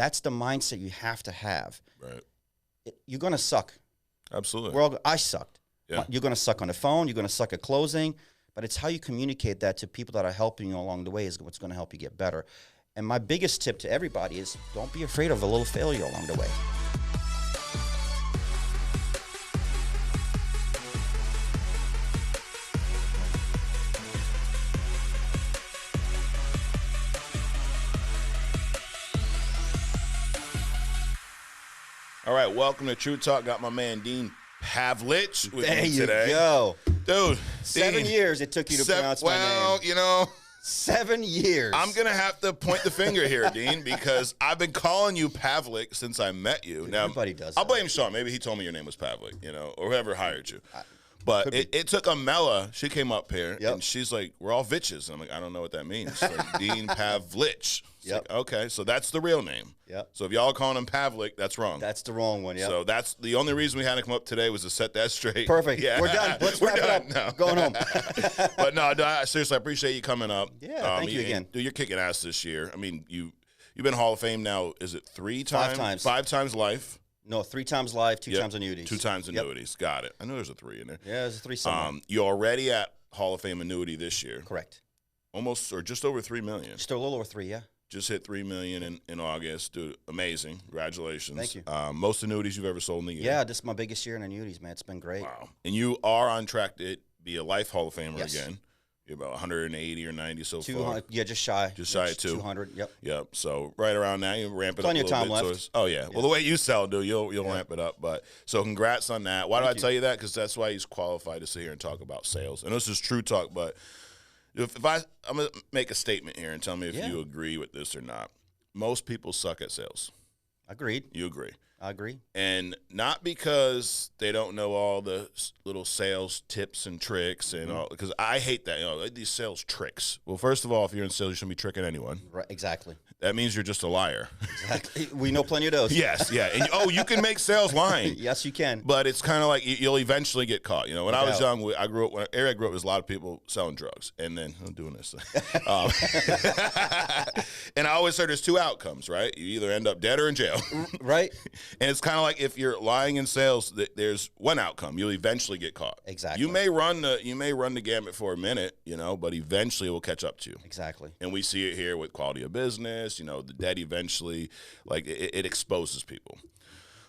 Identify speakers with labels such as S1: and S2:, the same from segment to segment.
S1: that's the mindset you have to have.
S2: Right.
S1: You're going to suck.
S2: Absolutely.
S1: I sucked.
S2: Yeah.
S1: You're going to suck on the phone. You're going to suck at closing. But it's how you communicate that to people that are helping you along the way is what's going to help you get better. And my biggest tip to everybody is don't be afraid of a little failure along the way.
S2: All right, welcome to True Talk. Got my man Dean Pavlic with
S1: There
S2: me
S1: you
S2: today.
S1: go.
S2: Dude,
S1: 7 years it took you to pronounce my name.
S2: Well, you know,
S1: 7 years.
S2: I'm going to have to point the finger here, Dean, because I've been calling you Pavlic since I met you.
S1: Dude,
S2: now,
S1: everybody does
S2: I'll
S1: that.
S2: blame Sean. Maybe he told me your name was Pavlic, you know, or whoever hired you. But it took Amela. She came up here, and she's like, we're all Vitches. And I'm like, I don't know what that means. Like, Dean Pavlic. Like, okay, so that's the real name.
S1: Yep.
S2: So if y'all are calling him Pavlic, that's wrong.
S1: That's the wrong one,
S2: So that's the only reason we had to come up today was to set that straight.
S1: Perfect.
S2: Yeah.
S1: We're done. Let's wrap it up.
S2: No.
S1: Going home.
S2: But no, seriously, I appreciate you coming up.
S1: Yeah, thank you again.
S2: Dude, you're kicking ass this year. I mean, you've been Hall of Fame now, is it 3 times?
S1: 5 times.
S2: 5 times life.
S1: No, 3 times live, 2 times annuities.
S2: 2 times annuities. Got it. I knew there's a 3 in there.
S1: Yeah, there's a 3 somewhere.
S2: You're already at Hall of Fame annuity this year.
S1: Correct.
S2: Almost or just over 3 million.
S1: Just a little over 3, yeah.
S2: Just hit 3 million in August. Dude, amazing. Congratulations.
S1: Thank you.
S2: Most annuities you've ever sold in the year.
S1: Yeah, this is my biggest year in annuities, man. It's been great.
S2: Wow. And you are on track to be a life Hall of Famer
S1: Yes.
S2: again. You're about 180 or 90 so far.
S1: Yeah, just shy.
S2: Just shy of 2.
S1: 200, yep.
S2: Yep. So right around now, you ramp it
S1: Plenty
S2: up a
S1: of
S2: little
S1: time
S2: bit.
S1: left.
S2: Oh, yeah. Well, the way you sell, dude, you'll ramp it up. But so congrats on that. Why do I tell you that? Because that's why he's qualified to sit here and talk about sales. And this is true talk, but I'm going to make a statement here and tell me if you agree with this or not. Most people suck at sales.
S1: Agreed.
S2: You agree.
S1: I agree.
S2: And not because they don't know all the little sales tips and tricks and all, because I hate that, these sales tricks. Well, first of all, if you're in sales, you shouldn't be tricking anyone.
S1: Right, exactly.
S2: That means you're just a liar.
S1: Exactly. We know plenty of those.
S2: Yes, yeah. And, you can make sales lying.
S1: Yes, you can.
S2: But it's kind of like you'll eventually get caught. When I was young, when I grew up, there was a lot of people selling drugs. And then, I'm doing this. And I always heard there's 2 outcomes, right? You either end up dead or in jail.
S1: Right.
S2: And it's kind of like if you're lying in sales, there's one outcome. You'll eventually get caught.
S1: Exactly.
S2: You may run the gamut for a minute, but eventually it will catch up to you.
S1: Exactly.
S2: And we see it here with quality of business. The debt eventually, like it exposes people.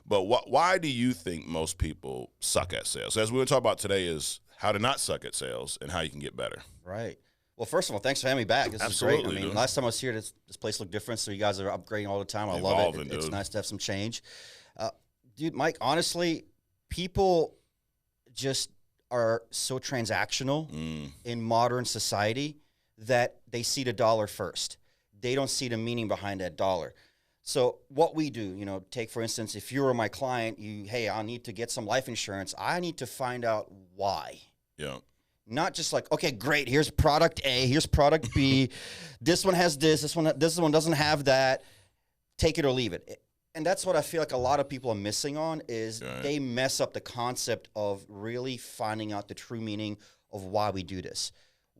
S2: But why do you think most people suck at sales? As we're going to talk about today is how to not suck at sales and how you can get better.
S1: Right. Well, first of all, thanks for having me back. This
S2: Absolutely,
S1: is great. I mean,
S2: dude.
S1: last time I was here, this place looked different, so you guys are upgrading all the time. I love
S2: Evolving,
S1: it. It's
S2: dude.
S1: nice to have some change. Dude, Mike, honestly, people just are so transactional in modern society that they see the dollar first. They don't see the meaning behind that dollar. So what we do, take for instance, if you were my client, hey, I need to get some life insurance. I need to find out why.
S2: Yeah.
S1: Not just like, okay, great, here's product A, here's product B. This one has this one doesn't have that. Take it or leave it. And that's what I feel like a lot of people are missing on is they mess up the concept of really finding out the true meaning of why we do this.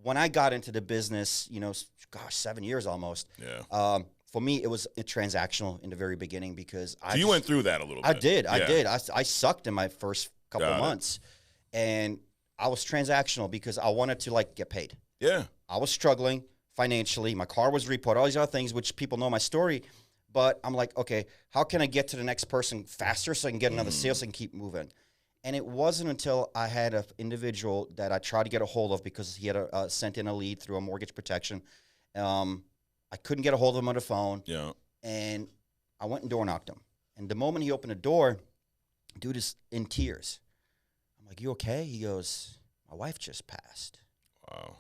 S1: When I got into the business, 7 years almost.
S2: Yeah.
S1: For me, it was transactional in the very beginning because
S2: you went through that a little bit.
S1: I did.
S2: Yeah.
S1: I did. I sucked in my first couple of months, and I was transactional because I wanted to get paid.
S2: Yeah.
S1: I was struggling financially. My car was repoed, all these other things, which people know my story. But I'm like, okay, how can I get to the next person faster so I can get another sale so I can keep moving? And it wasn't until I had an individual that I tried to get a hold of because he had sent in a lead through a mortgage protection. I couldn't get a hold of him on the phone.
S2: Yeah.
S1: And I went and door knocked him. And the moment he opened the door, dude is in tears. I'm like, you okay? He goes, my wife just passed.
S2: Wow.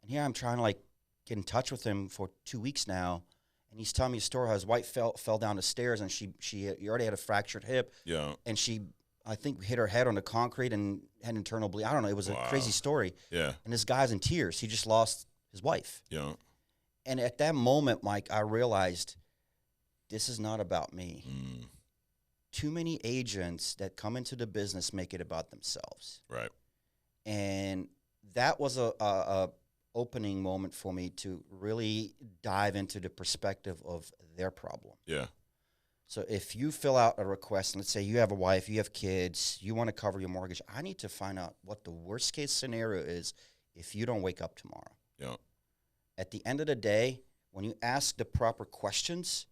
S1: And here I'm trying to get in touch with him for 2 weeks now. And he's telling me a story how his wife fell down the stairs and she already had a fractured hip.
S2: Yeah.
S1: And she, I think, hit her head on the concrete and had internal bleed. I don't know. It was a crazy story.
S2: Yeah.
S1: And this guy's in tears. He just lost his wife.
S2: Yeah.
S1: And at that moment, Mike, I realized this is not about me. Too many agents that come into the business make it about themselves.
S2: Right.
S1: And that was a opening moment for me to really dive into the perspective of their problem.
S2: Yeah.
S1: So if you fill out a request, and let's say you have a wife, you have kids, you want to cover your mortgage, I need to find out what the worst case scenario is if you don't wake up tomorrow.
S2: Yeah.
S1: At the end of the day, when you ask the proper questions,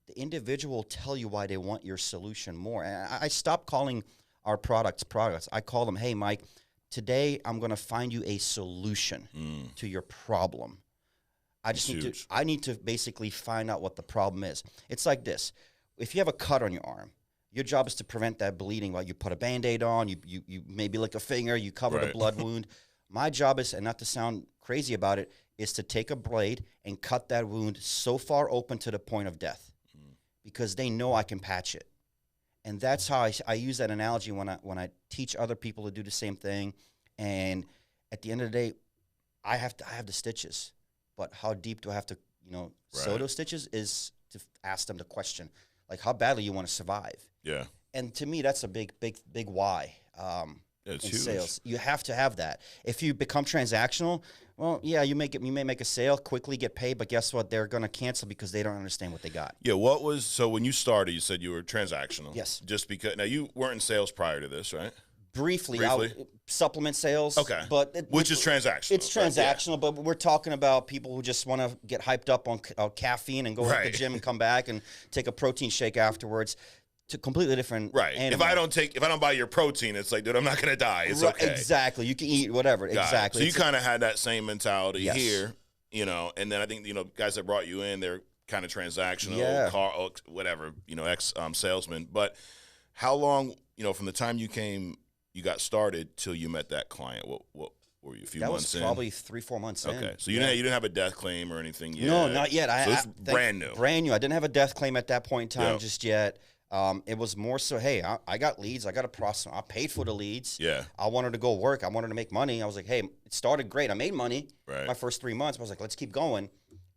S1: the individual will tell you why they want your solution more. And I stopped calling our products. I call them, hey, Mike, today I'm going to find you a solution to your problem. I need to basically find out what the problem is. It's like this. If you have a cut on your arm, your job is to prevent that bleeding. Well, you put a Band-Aid on, you maybe lick a finger, you cover the blood wound. My job is, and not to sound crazy about it, is to take a blade and cut that wound so far open to the point of death because they know I can patch it. And that's how I use that analogy when I teach other people to do the same thing. And at the end of the day, I have the stitches. But how deep do I have to, sew those stitches is to ask them the question, like how badly you want to survive. Yeah. And to me, that's a big why in huge. Sales. You have to have that. If you become transactional, well, yeah, you may make a sale, quickly get paid, but guess what? They're going to cancel because they don't understand what they got.
S2: Yeah. So when you started, you said you were transactional.
S1: Yes.
S2: Just because now you weren't in sales prior to this, right?
S1: Briefly. Supplement sales.
S2: Okay.
S1: But
S2: which is transactional.
S1: It's transactional, but we're talking about people who just want to get hyped up on caffeine and go to the gym and come back and take a protein shake afterwards. To completely different animal.
S2: If I don't buy your protein, it's like, dude, I'm not going to die. It's okay.
S1: Exactly. You can eat whatever. Exactly.
S2: So you kind of had that same mentality here, and then I think, guys that brought you in, they're kind of transactional, car, whatever, salesman. But how long, from the time you got started till you met that client, what were you, a few months in?
S1: That was probably 3-4 months in.
S2: Okay. So you didn't have a death claim or anything yet?
S1: No, not yet.
S2: So it's brand new.
S1: Brand new. I didn't have a death claim at that point in time just yet. It was more so, hey, I got leads. I got a process. I paid for the leads. Yeah. I wanted to go work. I wanted to make money. I was like, hey, it started great. I made money my first 3 months. I was like, let's keep going.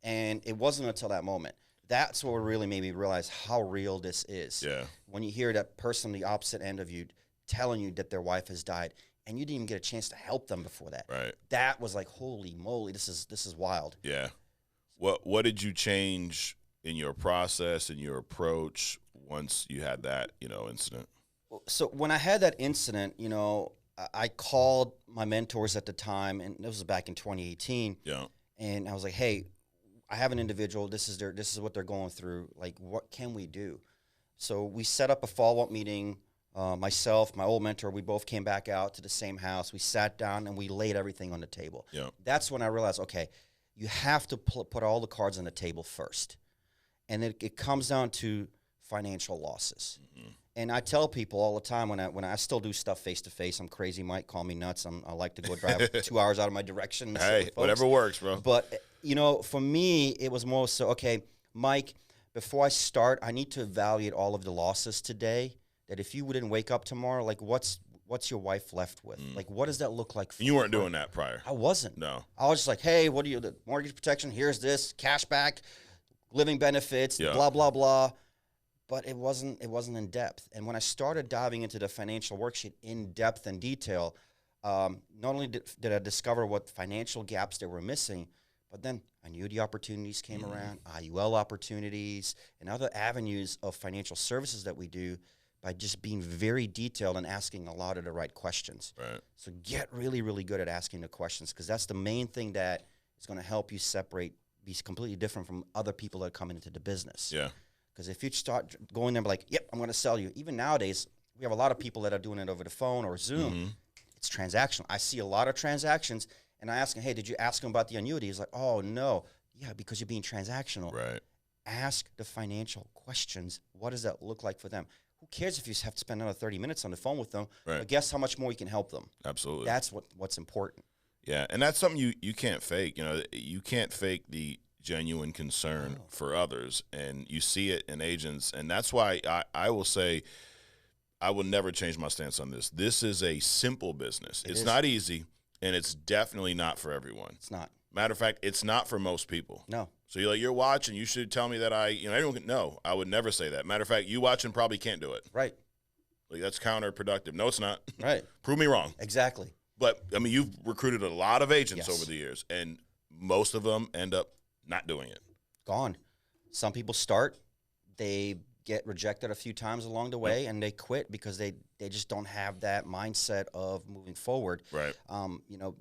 S1: And it wasn't until that moment. That's what really made me realize how real this is. Yeah. When you hear that person on the opposite end of you telling you that their wife has died and you didn't even get a chance to help them before that. Right. That was like, holy moly, this is wild.
S2: Yeah. What did you change in your process and your approach once you had that, incident?
S1: So when I had that incident, I called my mentors at the time, and this was back in 2018. Yeah. And I was like, hey, I have an individual. This is what they're going through. Like, what can we do? So we set up a follow-up meeting. Myself, my old mentor, we both came back out to the same house. We sat down and we laid everything on the table. Yeah. That's when I realized, okay, you have to put all the cards on the table first. And it comes down to financial losses. Mm-hmm. And I tell people all the time when I still do stuff face-to-face, I'm crazy, Mike, call me nuts. I like to go drive 2 hours out of my direction.
S2: Hey, whatever works, bro.
S1: But, for me, it was more so, okay, Mike, before I start, I need to evaluate all of the losses today, that if you didn't wake up tomorrow, like what's your wife left with? Like, what does that look like for
S2: you? Weren't doing that prior.
S1: I wasn't.
S2: No.
S1: I was just like, hey, what do you, the mortgage protection, here's this, cash back, living benefits, blah, blah, blah. But it wasn't in depth. And when I started diving into the financial worksheet in depth and detail, not only did I discover what financial gaps there were missing, but then annuity opportunities came around, IUL opportunities, and other avenues of financial services that we do by just being very detailed and asking a lot of the right questions. Right. So get really, really good at asking the questions, because that's the main thing that is going to help you be completely different from other people that are coming into the business. Yeah. Because if you start going there and be like, yep, I'm going to sell you. Even nowadays, we have a lot of people that are doing it over the phone or Zoom. Mm-hmm. It's transactional. I see a lot of transactions, and I ask him, hey, did you ask him about the annuity? He's like, oh, no. Yeah, because you're being transactional. Right. Ask the financial questions. What does that look like for them? Who cares if you have to spend another 30 minutes on the phone with them? Right. But guess how much more you can help them? Absolutely. That's what's important.
S2: Yeah, and that's something you can't fake. You can't fake the genuine concern for others, and you see it in agents, and that's why I will say I will never change my stance on this. This is a simple business. It's not easy, and it's definitely not for everyone.
S1: It's not.
S2: Matter of fact, it's not for most people.
S1: No.
S2: So you're watching, you should tell me that no, I would never say that. Matter of fact, you watching probably can't do it.
S1: Right.
S2: Like, that's counterproductive. No, it's not.
S1: Right.
S2: Prove me wrong.
S1: Exactly.
S2: But, you've recruited a lot of agents over the years, and most of them end up not doing it.
S1: Gone. Some people start, they get rejected a few times along the way, and they quit because they just don't have that mindset of moving forward.
S2: Right.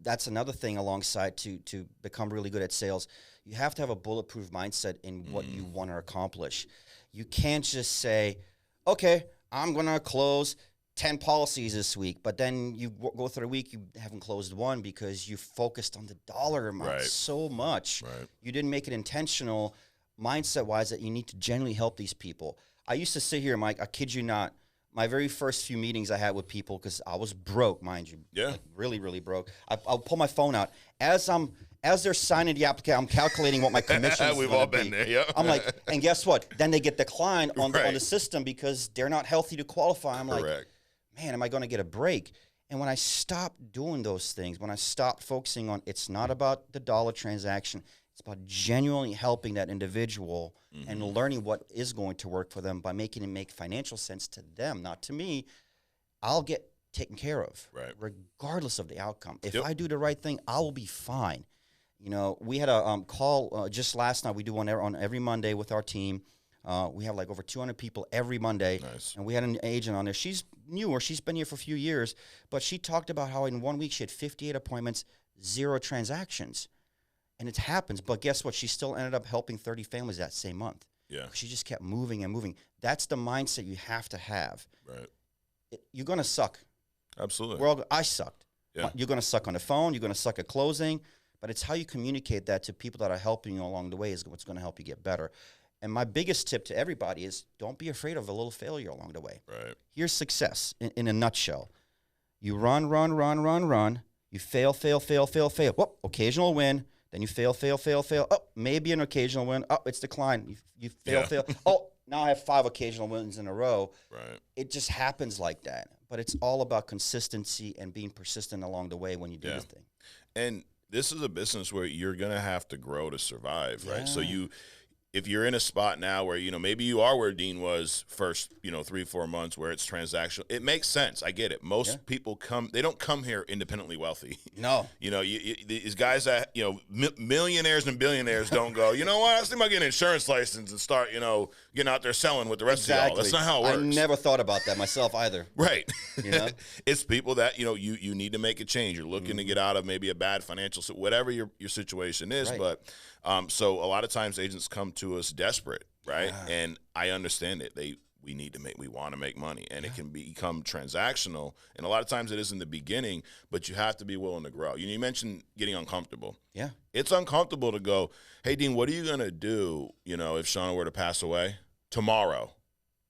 S1: That's another thing alongside to become really good at sales. You have to have a bulletproof mindset in what you want to accomplish. You can't just say, okay, I'm going to close 10 policies this week, but then you go through a week, you haven't closed one because you focused on the dollar amount so much.
S2: Right.
S1: You didn't make it intentional mindset-wise that you need to genuinely help these people. I used to sit here, Mike, I kid you not, my very first few meetings I had with people, because I was broke, mind you.
S2: Yeah.
S1: Like really, really broke. I'll pull my phone out. As they're signing the application, I'm calculating what my commission is.
S2: We've all been there, yeah.
S1: I'm like, and guess what? Then they get declined on the system because they're not healthy to qualify. I'm like, man, am I going to get a break? And when I stopped doing those things, when I stopped focusing on, it's not about the dollar transaction, it's about genuinely helping that individual and learning what is going to work for them by making it make financial sense to them, not to me, I'll get taken care of, regardless of the outcome. If I do the right thing, I will be fine. We had a call just last night. We do one on every Monday with our team. We have like over 200 people every Monday.
S2: Nice.
S1: And we had an agent on there. She's newer. She's been here for a few years. But she talked about how in 1 week she had 58 appointments, 0 transactions. And it happens. But guess what? She still ended up helping 30 families that same month.
S2: Yeah.
S1: She just kept moving and moving. That's the mindset you have to have.
S2: Right.
S1: You're going to suck.
S2: Absolutely.
S1: I sucked. Yeah. You're going to suck on the phone. You're going to suck at closing. But it's how you communicate that to people that are helping you along the way is what's going to help you get better. And my biggest tip to everybody is don't be afraid of a little failure along the way.
S2: Right.
S1: Here's success in a nutshell. You run. You fail. Whoop, occasional win. Then you fail. Oh, maybe an occasional win. Oh, it's decline. You fail. Oh, now I have 5 occasional wins in a row.
S2: Right.
S1: It just happens like that. But it's all about consistency and being persistent along the way when you do this thing. And
S2: this is a business where you're going to have to grow to survive, right? So if you're in a spot now where, maybe you are where Dean was first, 3-4 months where it's transactional, it makes sense. I get it. Most people they don't come here independently wealthy.
S1: No.
S2: These guys that, millionaires and billionaires don't go, you know what, I was thinking about getting an insurance license and start, getting out there selling with the rest of y'all. That's not how it works.
S1: I never thought about that myself either.
S2: Right. It's people that, you need to make a change. You're looking to get out of maybe a bad financial, whatever your situation is. Right. But so a lot of times agents come to us desperate, right? Yeah. And I understand it. We want to make money, and it can become transactional. And a lot of times it is in the beginning, but you have to be willing to grow. You mentioned getting uncomfortable.
S1: Yeah.
S2: It's uncomfortable to go, hey, Dean, what are you going to do, if Shauna were to pass away tomorrow?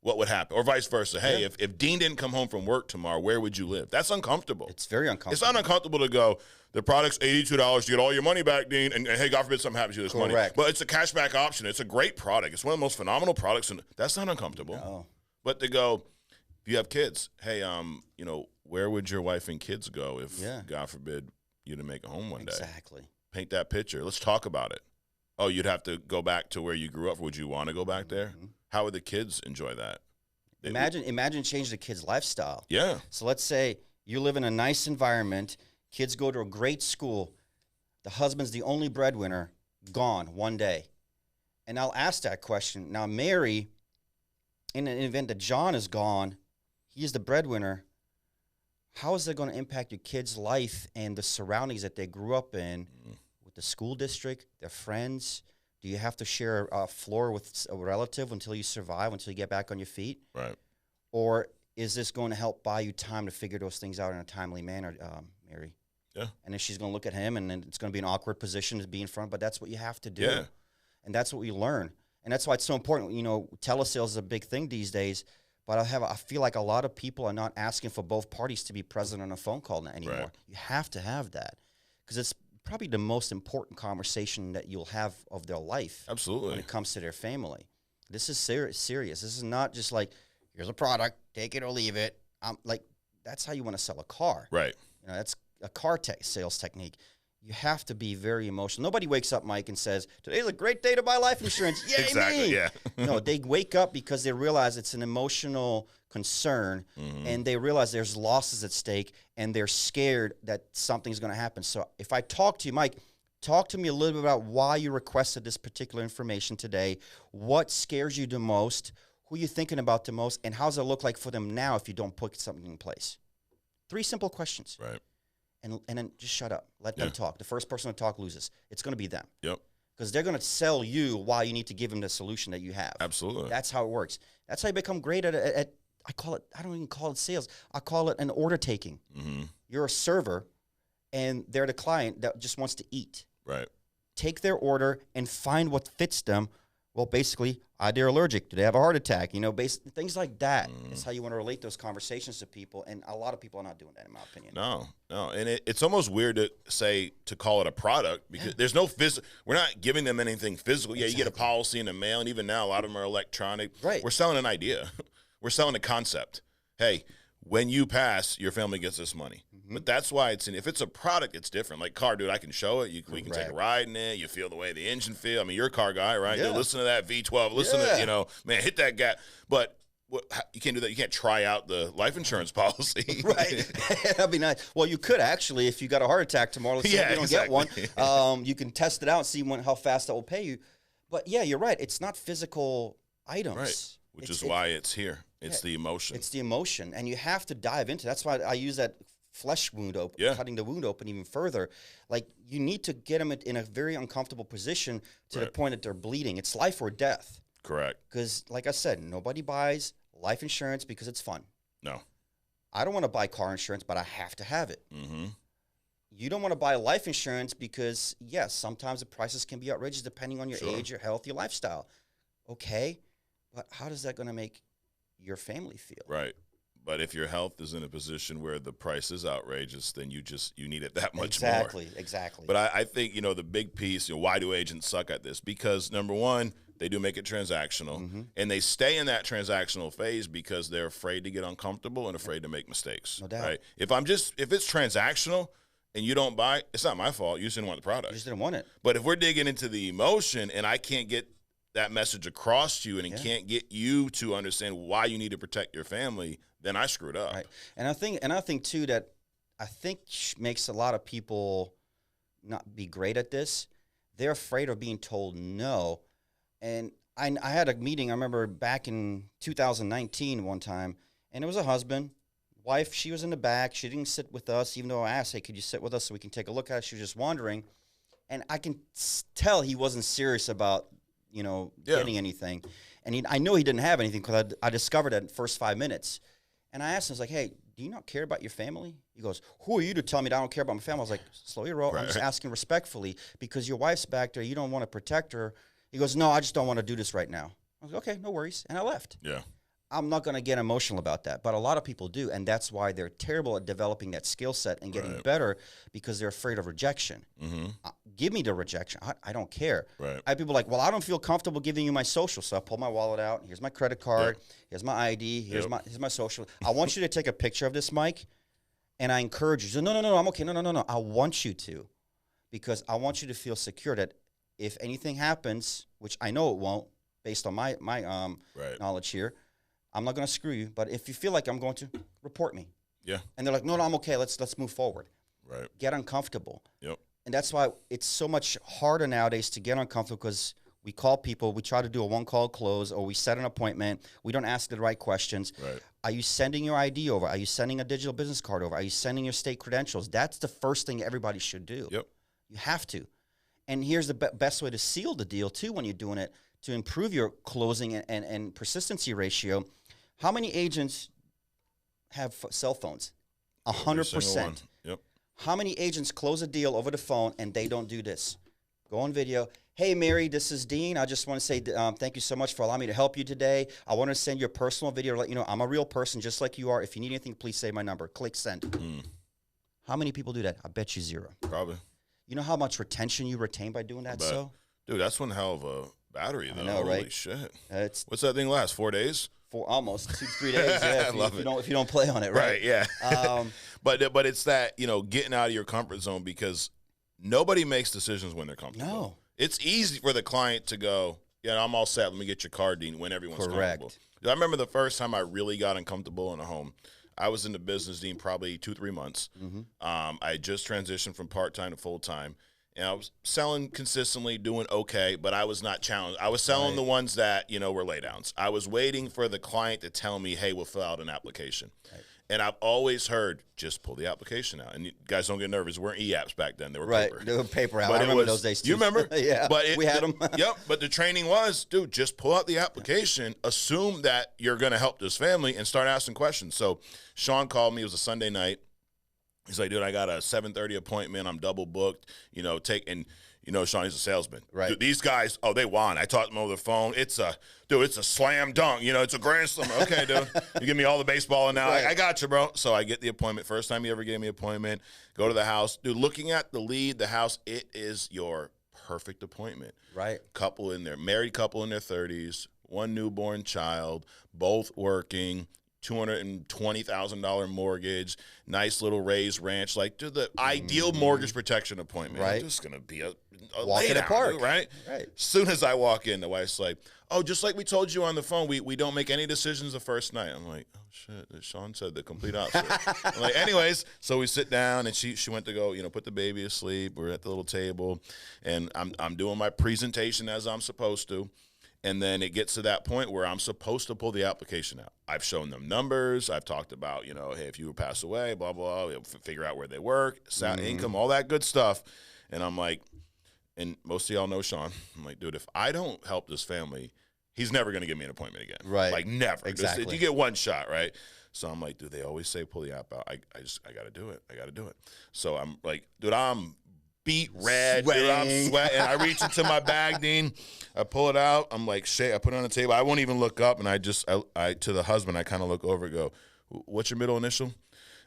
S2: What would happen? Or vice versa. Hey, if Dean didn't come home from work tomorrow, where would you live? That's uncomfortable.
S1: It's very uncomfortable.
S2: It's not uncomfortable to go, the product's $82, you get all your money back, Dean, and hey, God forbid something happens to you this money. But it's a cashback option. It's a great product. It's one of the most phenomenal products, and that's not uncomfortable.
S1: No.
S2: But to go, if you have kids, hey, where would your wife and kids go if, God forbid, you didn't make it home one day?
S1: Exactly.
S2: Paint that picture. Let's talk about it. Oh, you'd have to go back to where you grew up. Would you want to go back there? How would the kids enjoy that?
S1: Imagine changing the kid's lifestyle.
S2: Yeah.
S1: So let's say you live in a nice environment, kids go to a great school, the husband's the only breadwinner, gone one day. And I'll ask that question. Now, Mary, in an event that John is gone, he is the breadwinner, how is that going to impact your kid's life and the surroundings that they grew up in with the school district, their friends? Do you have to share a floor with a relative until you survive, until you get back on your feet?
S2: Right.
S1: Or is this going to help buy you time to figure those things out in a timely manner, Mary?
S2: Yeah.
S1: And then she's going to look at him, and then it's going to be an awkward position to be in front, but that's what you have to do.
S2: Yeah.
S1: And that's what we learn. And that's why it's so important. Telesales is a big thing these days, but I feel like a lot of people are not asking for both parties to be present on a phone call anymore. Right. You have to have that because it's probably the most important conversation that you'll have of their life.
S2: Absolutely.
S1: When it comes to their family. This is serious. This is not just like, here's a product, take it or leave it. That's how you want to sell a car.
S2: Right.
S1: That's a car sales technique. You have to be very emotional. Nobody wakes up, Mike, and says, today's a great day to buy life insurance. Yay,
S2: exactly,
S1: me.
S2: Yeah.
S1: No, they wake up because they realize it's an emotional concern, and they realize there's losses at stake, and they're scared that something's going to happen. So if I talk to you, Mike, talk to me a little bit about why you requested this particular information today. What scares you the most? who you thinking about the most, and how's it look like for them now if you don't put something in place? 3 simple questions.
S2: Right.
S1: And then just shut up. Let them talk. The first person to talk loses. It's going to be them.
S2: Yep.
S1: Because they're going to sell you why you need to give them the solution that you have.
S2: Absolutely.
S1: That's how it works. That's how you become great at I call it, I don't even call it sales. I call it an order taking.
S2: Mm-hmm.
S1: You're a server, and they're the client that just wants to eat.
S2: Right.
S1: Take their order and find what fits them. Well, basically, they're allergic. Do they have a heart attack? You know, things like that. That's how you want to relate those conversations to people. And a lot of people are not doing that, in my opinion.
S2: No. And it's almost weird to call it a product because there's no physical. We're not giving them anything physical. Yeah, you get a policy in the mail, and even now, a lot of them are electronic.
S1: Right.
S2: We're selling an idea. We're selling a concept. Hey, when you pass, your family gets this money. But that's why if it's a product, it's different. Like car, dude, I can show it. We can take a ride in it. You feel the way the engine feel. I mean, you're a car guy, right?
S1: Yeah.
S2: You listen to that V12. Listen to, man, hit that gap. But you can't do that. You can't try out the life insurance policy.
S1: Right. That'd be nice. Well, you could actually, if you got a heart attack tomorrow, let's say you don't get one, you can test it out and see how fast that will pay you. But yeah, you're right. It's not physical items.
S2: Right. Which is why it's here. It's the emotion.
S1: It's the emotion. And you have to dive into it. That's why I use that flesh wound open, cutting the wound open even further. Like, you need to get them in a very uncomfortable position to the point that they're bleeding. It's life or death.
S2: Correct.
S1: Because, like I said, nobody buys life insurance because it's fun.
S2: No.
S1: I don't want to buy car insurance, but I have to have it.
S2: Mm-hmm.
S1: You don't want to buy life insurance because, yes, sometimes the prices can be outrageous depending on your age, your health, your lifestyle. Okay, but how is that going to make your family feel?
S2: Right. But if your health is in a position where the price is outrageous, then you need it that much more.
S1: Exactly.
S2: But I think, the big piece, why do agents suck at this? Because, number one, they do make it transactional, and they stay in that transactional phase because they're afraid to get uncomfortable and afraid to make mistakes.
S1: No doubt.
S2: Right? If it's transactional and you don't buy, it's not my fault. You just didn't want the product.
S1: You just didn't want it.
S2: But if we're digging into the emotion and I can't get that message across to you and it can't get you to understand why you need to protect your family, then I screwed up.
S1: Right. And I think too that makes a lot of people not be great at this. They're afraid of being told no. And I had a meeting, I remember back in 2019 one time, and it was a husband, wife, she was in the back. She didn't sit with us, even though I asked, hey, could you sit with us so we can take a look at it? She was just wandering. And I can tell he wasn't serious about, getting anything. And I know he didn't have anything because I discovered that in the first 5 minutes. And I asked him, I was like, hey, do you not care about your family? He goes, who are you to tell me that I don't care about my family? I was like, slow your roll. I'm just asking respectfully because your wife's back there. You don't want to protect her. He goes, no, I just don't want to do this right now. I was like, okay, no worries. And I left.
S2: Yeah.
S1: I'm not going to get emotional about that. But a lot of people do. And that's why they're terrible at developing that skill set and getting better because they're afraid of rejection. Mm-hmm. Give me the rejection. I don't care.
S2: Right.
S1: I have people like, well, I don't feel comfortable giving you my social. So I pull my wallet out. Here's my credit card. Here's my ID. Here's my social. I want you to take a picture of this, Mike. And I encourage you. So, no, I'm okay. No. I want you to. Because I want you to feel secure that if anything happens, which I know it won't, based on my knowledge here, I'm not going to screw you. But if you feel like I'm going to, report me.
S2: Yeah.
S1: And they're like, no, I'm okay. Let's move forward.
S2: Right.
S1: Get uncomfortable.
S2: Yep.
S1: And that's why it's so much harder nowadays to get uncomfortable because we call people, we try to do a one-call close, or we set an appointment. We don't ask the right questions.
S2: Right.
S1: Are you sending your ID over? Are you sending a digital business card over? Are you sending your state credentials? That's the first thing everybody should do.
S2: Yep.
S1: You have to. And here's the best way to seal the deal, too, when you're doing it, to improve your closing and persistency ratio. How many agents have cell phones? 100%.
S2: Yep.
S1: How many agents close a deal over the phone and they don't do this? Go on video. Hey, Mary, this is Dean. I just want to say thank you so much for allowing me to help you today. I want to send you a personal video to let you know I'm a real person just like you are. If you need anything, please save my number. Click send. How many people do that? I bet you zero.
S2: Probably.
S1: You know how much retention you retain by doing that? So,
S2: dude, that's one hell of a battery, though.
S1: I know, right?
S2: Holy shit.
S1: What's
S2: that thing last? 4 days?
S1: For almost 2-3 days. Yeah, if you don't play on it, right?
S2: Right. Yeah. But it's that getting out of your comfort zone because nobody makes decisions when they're comfortable.
S1: No.
S2: It's easy for the client to go, yeah, I'm all set. Let me get your card, Dean, when everyone's comfortable. I remember the first time I really got uncomfortable in a home. I was in the business, Dean, probably 2-3 months. Mm-hmm. I just transitioned from part-time to full-time. And I was selling consistently, doing okay, but I was not challenged. I was selling the ones that, were laydowns. I was waiting for the client to tell me, hey, we'll fill out an application. Right. And I've always heard, just pull the application out. And you guys don't get nervous. We weren't e-apps back then. They were paper.
S1: They were paper out.
S2: But
S1: I remember those days, too.
S2: You remember?
S1: Yeah,
S2: but
S1: we had them.
S2: Yep, but the training was, dude, just pull out the application, assume that you're going to help this family, and start asking questions. So Sean called me. It was a Sunday night. He's like, dude, I got a 7:30 appointment. I'm double booked. Sean, he's a salesman.
S1: Right.
S2: Dude, these guys, they won. I talked to them over the phone. It's a slam dunk. It's a grand slam. Okay, dude. You give me all the baseball and now
S1: right.
S2: I got you, bro. So I get the appointment. First time you ever gave me an appointment. Go to the house. Dude, looking at the house, it is your perfect appointment.
S1: Right.
S2: Married couple in their 30s, one newborn child, both working. $220,000 mortgage, nice little raised ranch, like the ideal mortgage protection appointment.
S1: Right.
S2: It's just gonna be a
S1: walk in the park,
S2: right? Right. As soon as I walk in, the wife's like, "Oh, just like we told you on the phone, we don't make any decisions the first night." I'm like, "Oh shit!" Sean said the complete opposite. I'm like, anyways, so we sit down, and she went to go, put the baby to sleep. We're at the little table, and I'm doing my presentation as I'm supposed to. And then it gets to that point where I'm supposed to pull the application out. I've shown them numbers. I've talked about, hey, if you were passed away, blah, blah, blah, figure out where they work, income, all that good stuff. And I'm like, and most of y'all know Sean. I'm like, dude, if I don't help this family, he's never going to give me an appointment again.
S1: Right.
S2: Like, never.
S1: Exactly.
S2: You get one shot, right? So I'm like, dude, they always say pull the app out. I got to do it. I got to do it. So I'm like, dude, I'm beat red, dude, I'm sweating. I reach into my bag, Dean. I pull it out. I'm like, shit. I put it on the table. I won't even look up. And I to the husband, I kind of look over and go, what's your middle initial?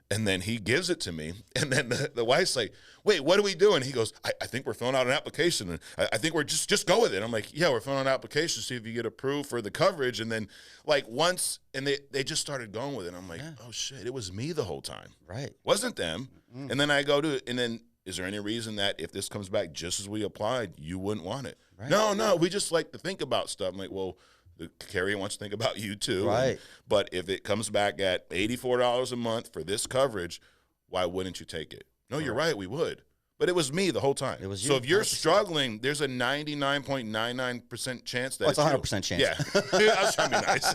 S2: And then he gives it to me. And then the wife's like, wait, what are we doing? He goes, I think we're filling out an application. And I think we're just go with it. I'm like, yeah, we're filling out an application, see if you get approved for the coverage. And then and they just started going with it. I'm like, oh shit, it was me the whole time.
S1: Right.
S2: Wasn't them. Mm-hmm. And then I go to it. And then, is there any reason that if this comes back just as we applied, you wouldn't want it? Right. No, we just like to think about stuff. I'm like, well, the carrier wants to think about you too.
S1: Right.
S2: But if it comes back at $84 a month for this coverage, why wouldn't you take it? No, you're right, we would. But it was me the whole time. It was you. So if you're 100%. Struggling, there's a 99.99% chance that
S1: it's 100% chance.
S2: Yeah. I was trying to be nice.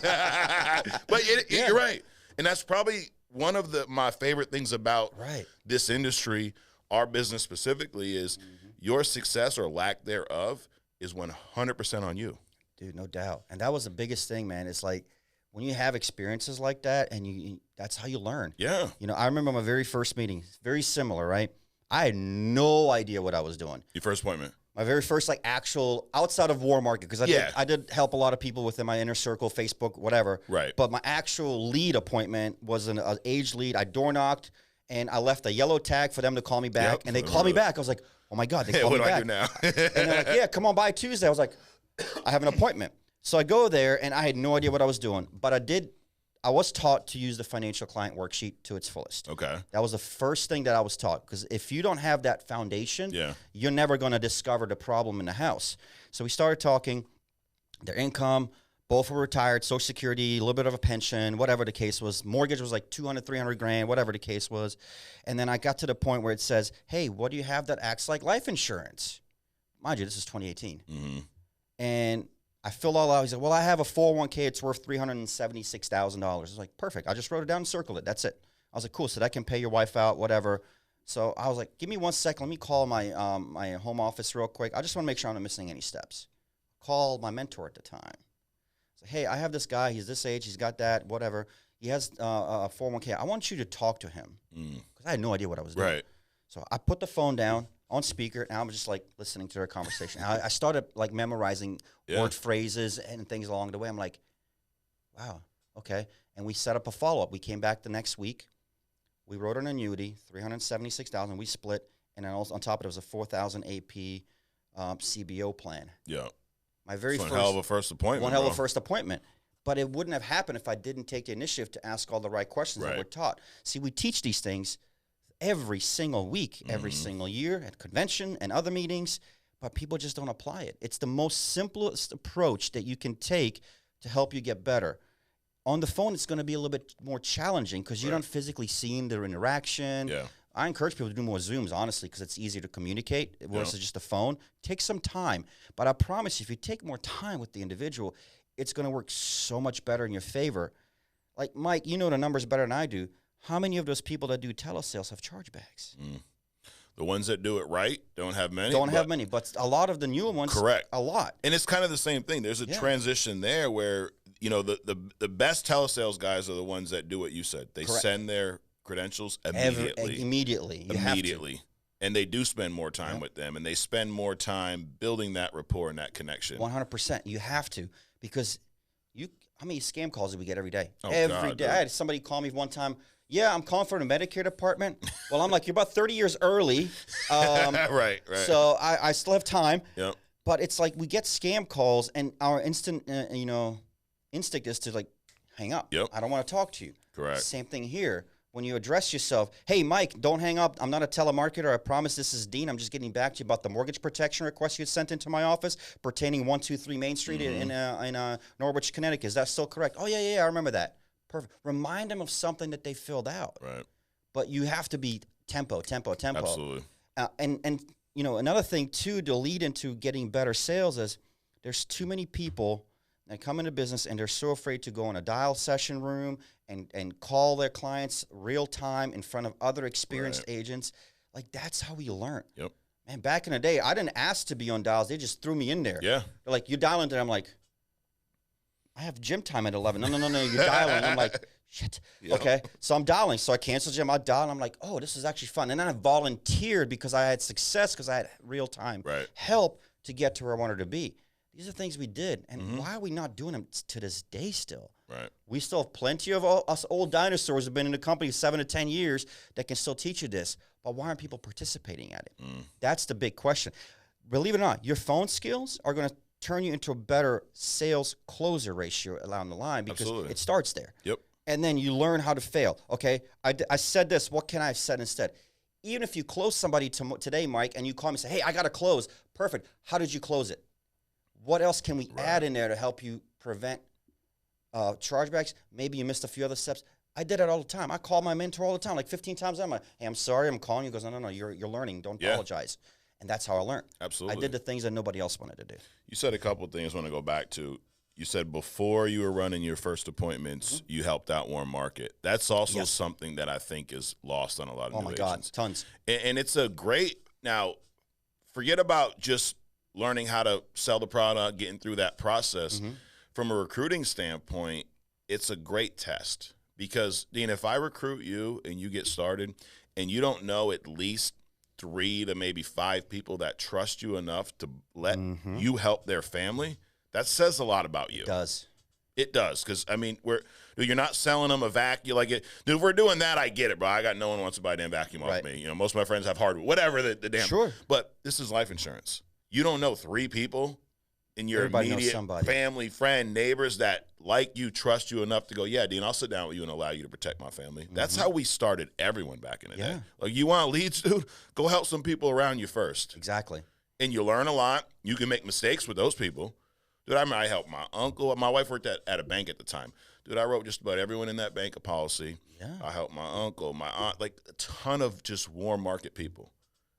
S2: But you're right. And that's probably one of my favorite things about this industry, our business specifically, is your success or lack thereof is 100% on you.
S1: Dude, no doubt. And that was the biggest thing, man. It's like when you have experiences like that, and that's how you learn.
S2: Yeah.
S1: I remember my very first meeting, very similar, right? I had no idea what I was doing.
S2: Your first appointment?
S1: My very first, actual, outside of War Market, because I did help a lot of people within my inner circle, Facebook, whatever.
S2: Right.
S1: But my actual lead appointment was an age lead. I door knocked, and I left a yellow tag for them to call me back. And they called me back. I was like, oh, my God, they called me back.
S2: What do I do now?
S1: And they're like, yeah, come on by Tuesday. I was like, I have an appointment. So I go there, and I had no idea what I was doing. But I was taught to use the financial client worksheet to its fullest.
S2: Okay.
S1: That was the first thing that I was taught, because if you don't have that foundation, you're never going to discover the problem in the house. So we started talking, their income, both were retired, Social Security, a little bit of a pension, whatever the case was. Mortgage was like 200, 300 grand, whatever the case was. And then I got to the point where it says, hey, what do you have that acts like life insurance? Mind you, this is 2018.
S2: Mm-hmm.
S1: And I filled all out. He said, well, I have a 401k. It's worth $376,000. I was like, perfect. I just wrote it down and circled it. That's it. I was like, cool. So that can pay your wife out, whatever. So I was like, give me 1 second. Let me call my my home office real quick. I just want to make sure I'm not missing any steps. Call my mentor at the time. I said, hey, I have this guy. He's this age. He's got that, whatever. He has a 401k. I want you to talk to him, because I had no idea what I was doing.
S2: Right.
S1: So I put the phone down on speaker, and I'm just listening to their conversation. I started memorizing word phrases and things along the way. I'm like, wow, okay. And we set up a follow-up. We came back the next week. We wrote an annuity, $376,000. We split, and then also on top of it was a $4,000 AP CBO plan.
S2: Yeah.
S1: My very first,
S2: one hell of a first appointment.
S1: One hell of a first appointment. But it wouldn't have happened if I didn't take the initiative to ask all the right questions that we're taught. See, we teach these things every single week, every single year at convention and other meetings, but people just don't apply it. It's the most simplest approach that you can take to help you get better. On the phone, it's going to be a little bit more challenging because you don't physically see their interaction.
S2: Yeah.
S1: I encourage people to do more Zooms, honestly, because it's easier to communicate versus just a phone. Take some time. But I promise you, if you take more time with the individual, it's going to work so much better in your favor. Like, Mike, you know the numbers better than I do. How many of those people that do telesales have chargebacks?
S2: The ones that do it right don't have many.
S1: But a lot of the newer ones,
S2: correct,
S1: a lot.
S2: And it's kind of the same thing. There's a transition there where, you know, the best telesales guys are the ones that do what you said. They send their credentials immediately. Immediately. And they do spend more time with them, and they spend more time building that rapport and that connection.
S1: 100%. You have to, because how many scam calls do we get every day?
S2: Oh,
S1: every day. I had somebody call me one time. Yeah, I'm calling for the Medicare department. Well, I'm like, you're about 30 years early.
S2: Right.
S1: So I still have time.
S2: Yep.
S1: But it's like we get scam calls, and our instinct is to like hang up.
S2: Yep.
S1: I don't want to talk to you.
S2: Correct.
S1: Same thing here. When you address yourself, hey, Mike, don't hang up. I'm not a telemarketer. I promise this is Dean. I'm just getting back to you about the mortgage protection request you sent into my office pertaining 123 Main Street in Norwich, Connecticut. Is that still correct? Oh, yeah, I remember that. Perfect. Remind them of something that they filled out.
S2: Right.
S1: But you have to be tempo.
S2: Absolutely.
S1: And you know, another thing, too, to lead into getting better sales is there's too many people that come into business and they're so afraid to go in a dial session room and call their clients real time in front of other experienced agents. Like, that's how we learn.
S2: Yep.
S1: Man, back in the day, I didn't ask to be on dials. They just threw me in there.
S2: Yeah.
S1: They're like, you dial into it. I'm like, I have gym time at 11. No, you're dialing. I'm like, shit. Yep. Okay. So I'm dialing. So I canceled gym. I dial. And I'm like, oh, this is actually fun. And then I volunteered because I had success, because I had real time help to get to where I wanted to be. These are things we did. And why are we not doing them to this day still?
S2: Right.
S1: We still have plenty of us old dinosaurs who have been in the company 7 to 10 years that can still teach you this. But why aren't people participating at it? That's the big question. Believe it or not, your phone skills are going to turn you into a better sales closer ratio along the line, because it starts there.
S2: Yep.
S1: And then you learn how to fail. Okay, I said this. What can I have said instead? Even if you close somebody today, Mike, and you call me and say, hey, I got to close. Perfect. How did you close it? What else can we add in there to help you prevent chargebacks? Maybe you missed a few other steps. I did it all the time. I call my mentor all the time, like 15 times. I'm like, hey, I'm sorry, I'm calling you. He goes, no, you're learning. Don't apologize. And that's how I learned.
S2: Absolutely.
S1: I did the things that nobody else wanted to do.
S2: You said a couple of things I want to go back to. You said before you were running your first appointments, you helped out warm market. That's also something that I think is lost on a lot of new agents. Oh, my God,
S1: tons.
S2: And it's a great – now, forget about just learning how to sell the product, getting through that process. From a recruiting standpoint, it's a great test, because, Dean, if I recruit you and you get started and you don't know at least 3 to maybe 5 people that trust you enough to let you help their family, that says a lot about you. It does, because, I mean, you're not selling them a vacuum. Like, dude, if we're doing that, I get it, bro. I got no one wants to buy a damn vacuum off me. You know, most of my friends have hardware, whatever the damn.
S1: Sure.
S2: But this is life insurance. You don't know 3 people in your immediate family, friend, neighbors that like you, trust you enough to go, yeah, Dean, I'll sit down with you and allow you to protect my family. That's how we started everyone back in the day. Like, you want leads, dude? Go help some people around you first.
S1: Exactly.
S2: And you learn a lot. You can make mistakes with those people. Dude, I helped my uncle. My wife worked at a bank at the time. Dude, I wrote just about everyone in that bank a policy. I helped my uncle, my aunt, like a ton of just warm market people.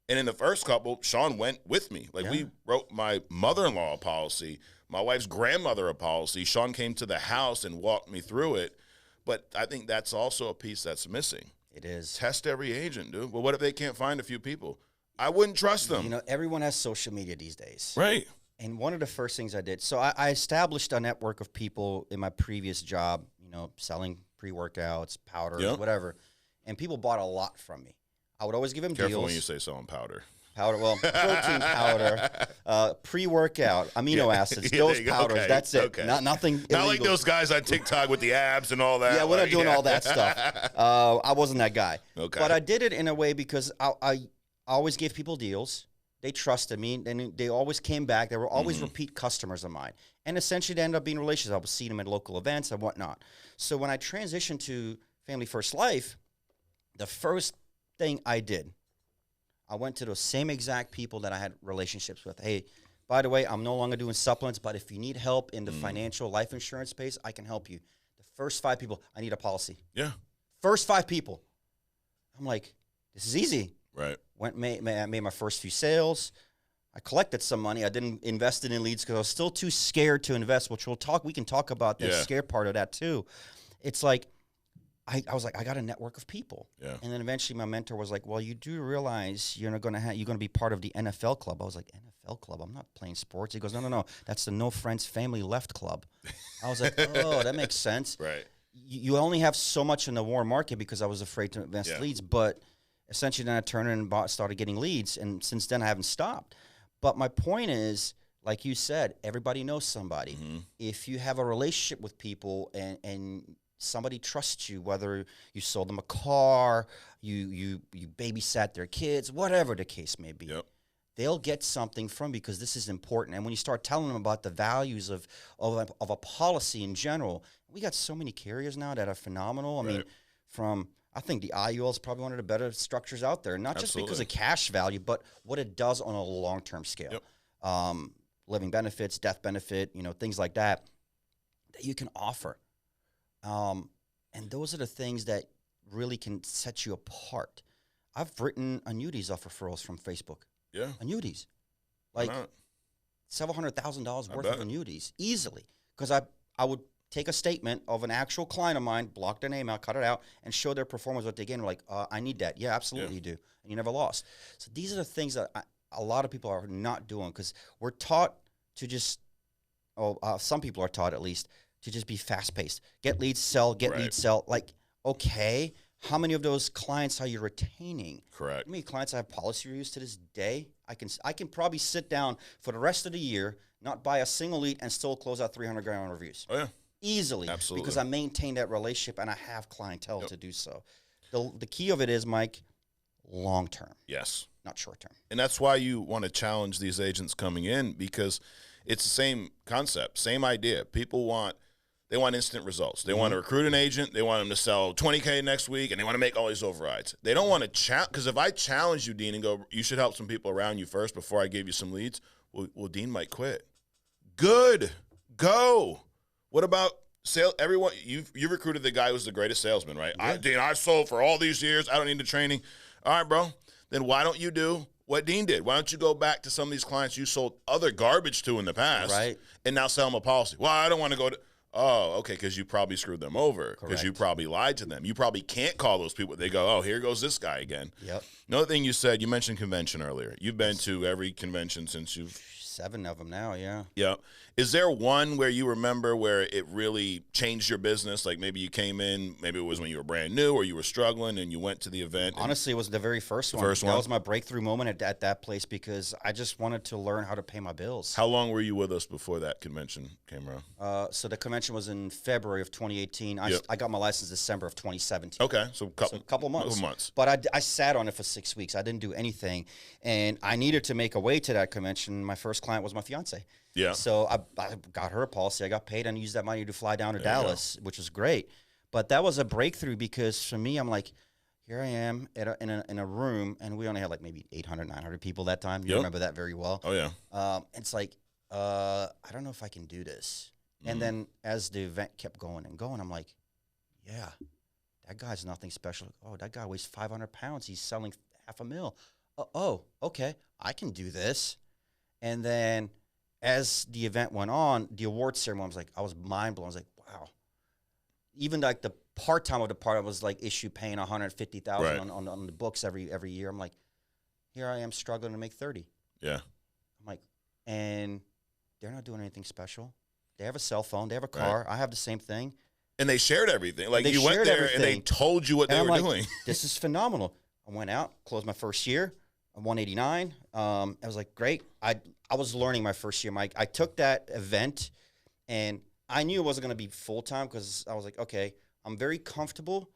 S2: And in the first couple, Sean went with me. Like, we wrote my mother-in-law a policy, my wife's grandmother a policy. Sean came to the house and walked me through it. But I think that's also a piece that's missing.
S1: It is.
S2: Test every agent, dude. Well, what if they can't find a few people? I wouldn't trust them.
S1: You know, everyone has social media these days.
S2: Right.
S1: And one of the first things I did, so I established a network of people in my previous job, you know, selling pre-workouts, powders, whatever. And people bought a lot from me. I would always give them deals.
S2: Careful when you say selling powder.
S1: Well, protein powder, pre-workout, amino acids, those powders, that's it.
S2: Okay.
S1: Nothing illegal.
S2: Not like those guys on TikTok with the abs and all that.
S1: Yeah, we're not doing all that stuff. I wasn't that guy.
S2: Okay.
S1: But I did it in a way because I always gave people deals. They trusted me, and they always came back. They were always repeat customers of mine. And essentially, they ended up being relationships. I would see them at local events and whatnot. So when I transitioned to Family First Life, the first thing I did, I went to those same exact people that I had relationships with. Hey, by the way, I'm no longer doing supplements, but if you need help in the financial life insurance space, I can help you. The first 5 people, I need a policy.
S2: Yeah.
S1: First 5 people. I'm like, this is easy.
S2: Right.
S1: I made my first few sales. I collected some money. I didn't invest it in leads because I was still too scared to invest, which we can talk about the scare part of that too. It's like, I was like, I got a network of people.
S2: Yeah.
S1: And then eventually my mentor was like, well, you do realize you're going to be part of the NFL club. I was like, NFL club? I'm not playing sports. He goes, no. That's the No Friends Family Left club. I was like, oh, that makes sense.
S2: Right.
S1: You only have so much in the warm market because I was afraid to invest leads. But essentially then I turned and started getting leads. And since then I haven't stopped. But my point is, like you said, everybody knows somebody. Mm-hmm. If you have a relationship with people and somebody trusts you, whether you sold them a car, you babysat their kids, whatever the case may be, they'll get something from you because this is important. And when you start telling them about the values of a policy in general, we got so many carriers now that are phenomenal. I mean, I think the IUL is probably one of the better structures out there, not just because of cash value, but what it does on a long-term scale. Living benefits, death benefit, things like that you can offer. And those are the things that really can set you apart. I've written annuities off referrals from Facebook. Yeah. Annuities. Like several $100,000 worth of annuities easily. Because I would take a statement of an actual client of mine, block their name out, cut it out, and show their performance what they gained. We're like, I need that. Yeah, absolutely you do. And you never lost. So these are the things that a lot of people are not doing because we're taught to just, some people are taught at least, to just be fast-paced. Get leads, sell, leads, sell. Like, okay, how many of those clients are you retaining?
S2: Correct.
S1: How many clients I have policy reviews to this day? I can probably sit down for the rest of the year, not buy a single lead, and still close out 300 grand on reviews.
S2: Oh, yeah.
S1: Easily.
S2: Absolutely.
S1: Because I maintain that relationship and I have clientele to do so. The key of it is, Mike, long-term.
S2: Yes.
S1: Not short-term.
S2: And that's why you want to challenge these agents coming in because it's the same concept, same idea. People want instant results. They want to recruit an agent. They want them to sell 20K next week, and they want to make all these overrides. They don't want to because if I challenge you, Dean, and go, you should help some people around you first before I give you some leads, well Dean might quit. Good. Go. What about sale? Everyone, you recruited the guy who was the greatest salesman, right?
S1: Yeah.
S2: Dean, I've sold for all these years. I don't need the training. All right, bro. Then why don't you do what Dean did? Why don't you go back to some of these clients you sold other garbage to in the past and now sell them a policy? Well, I don't want to go to – oh, okay, because you probably screwed them over because you probably lied to them. You probably can't call those people. They go, oh, here goes this guy again.
S1: Yep.
S2: Another thing you said, you mentioned convention earlier. You've been to every convention since you've –
S1: 7 of them now, yeah.
S2: Yeah. Is there one where you remember where it really changed your business? Like maybe you came in, maybe it was when you were brand new or you were struggling and you went to the event.
S1: Honestly, it was the very first one. That was my breakthrough moment at that place because I just wanted to learn how to pay my bills.
S2: How long were you with us before that convention came around?
S1: So the convention was in February of 2018. I got my license December of 2017.
S2: Okay, so a couple
S1: months. But I sat on it for 6 weeks. I didn't do anything. And I needed to make a way to that convention. My first client was my fiance.
S2: Yeah.
S1: So I got her a policy. I got paid and used that money to fly down to Dallas, which was great. But that was a breakthrough because for me, I'm like, here I am in a room, and we only had like maybe 800, 900 people that time. You remember that very well.
S2: Oh, yeah.
S1: It's like, I don't know if I can do this. And then as the event kept going and going, I'm like, yeah, that guy's nothing special. Oh, that guy weighs 500 pounds. He's selling $500,000. Oh, okay, I can do this. And then as the event went on, the award ceremony I was mind blown. I was like, wow. Even like the part-time of the part, I was like paying $150,000 on the books every year. I'm like, here I am struggling to make 30.
S2: Yeah.
S1: I'm like, and they're not doing anything special. They have a cell phone. They have a car. I have the same thing.
S2: And they shared everything. Like you went there and they told you what they were doing.
S1: This is phenomenal. I went out, closed my first year. I'm 189. I was like, great. I was learning my first year, Mike. I took that event, and I knew it wasn't going to be full-time because I was like, okay, I'm very comfortable,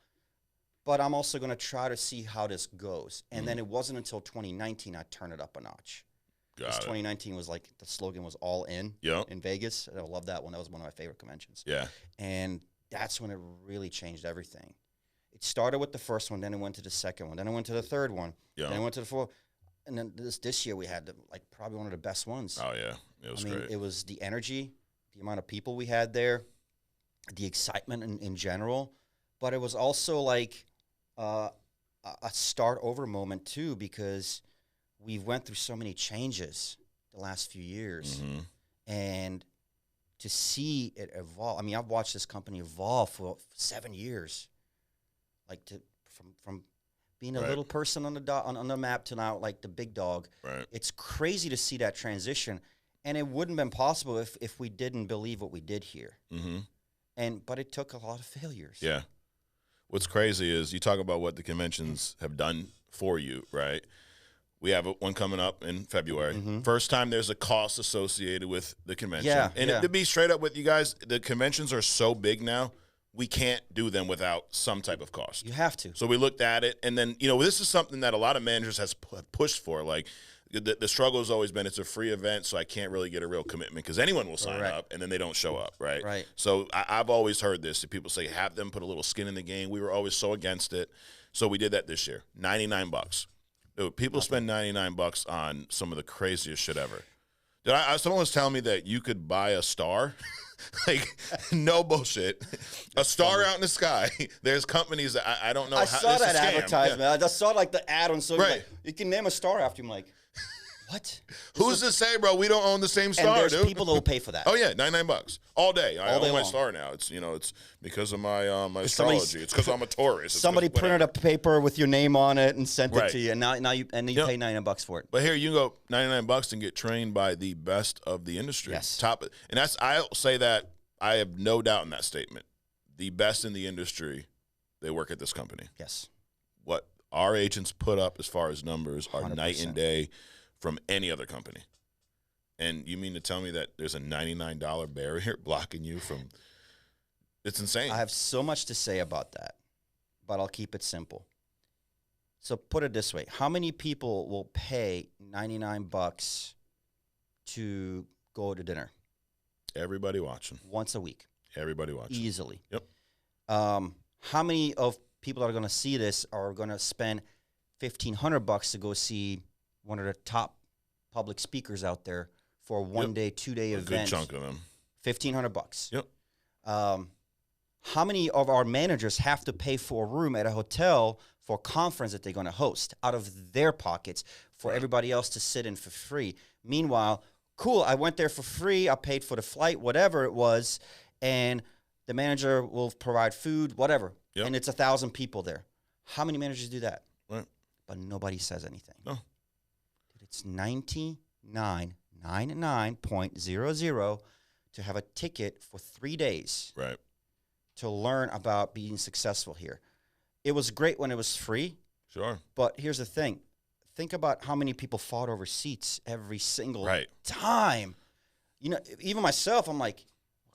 S1: but I'm also going to try to see how this goes. And then it wasn't until 2019 I turned it up a notch. Because 2019 was like, the slogan was all in Vegas. I love that one. That was one of my favorite conventions.
S2: Yeah.
S1: And that's when it really changed everything. It started with the first one, then it went to the second one, then it went to the third one, then it went to the fourth. And then this year we had probably one of the best ones.
S2: Oh, yeah. It was great.
S1: It was the energy, the amount of people we had there, the excitement in general. But it was also like, I a start over moment too, because we've went through so many changes the last few years, and to see it evolve. I mean, I've watched this company evolve for 7 years, like from being a little person on the map to now like the big dog.
S2: Right.
S1: It's crazy to see that transition, and it wouldn't have been possible if we didn't believe what we did here. But it took a lot of failures.
S2: Yeah. What's crazy is you talk about what the conventions have done for you, right? We have one coming up in February. First time there's a cost associated with the convention.
S1: Yeah,
S2: and to be straight up with you guys, the conventions are so big now, we can't do them without some type of cost.
S1: You have to.
S2: So we looked at it, and then, this is something that a lot of managers have pushed for. Like, the struggle has always been it's a free event, so I can't really get a real commitment because anyone will sign up, and then they don't show up, right?
S1: Right.
S2: So I've always heard this. That people say, have them put a little skin in the game. We were always so against it. So we did that this year. $99. Dude, people spend $99 on some of the craziest shit ever. Someone was telling me that you could buy a star. Like, no bullshit. A star out in the sky. There's companies that I don't know.
S1: I saw that advertisement.
S2: Yeah.
S1: I just saw like the ad on social.
S2: Right.
S1: Like, you can name a star after him. Like, what?
S2: Who's to say, bro? We don't own the same star,
S1: and there's
S2: dude.
S1: people that will pay for that.
S2: Oh yeah, $99 all day. I own my
S1: long.
S2: star now. It's it's because of my my astrology. It's because I'm a Taurus.
S1: Somebody printed a paper with your name on it and sent it to you, and now you pay $99 for it.
S2: But here you go, $99 and get trained by the best of the industry.
S1: Yes.
S2: And I'll say that I have no doubt in that statement. The best in the industry, they work at this company.
S1: Yes.
S2: What our agents put up as far as numbers are
S1: 100%.
S2: night and day from any other company. And you mean to tell me that there's a $99 barrier blocking you from – it's insane.
S1: I have so much to say about that, but I'll keep it simple. So put it this way. How many people will pay $99 to go to dinner?
S2: Everybody watching.
S1: Once a week.
S2: Everybody watching.
S1: Easily.
S2: Yep.
S1: How many of people that are going to see this are going to spend $1,500 to go see one of the top public speakers out there for a 1 day, 2 day event?
S2: Good chunk of them.
S1: $1,500.
S2: Yep.
S1: How many of our managers have to pay for a room at a hotel for a conference that they're going to host out of their pockets for everybody else to sit in for free? Meanwhile, cool, I went there for free. I paid for the flight, whatever it was, and the manager will provide food, whatever.
S2: Yep.
S1: And it's 1,000 people there. How many managers do that?
S2: Right.
S1: But nobody says anything.
S2: No.
S1: Dude, it's $99.99 to have a ticket for 3 days.
S2: Right.
S1: To learn about being successful here. It was great when it was free.
S2: Sure.
S1: But here's the thing. Think about how many people fought over seats every single time. Even myself, I'm like,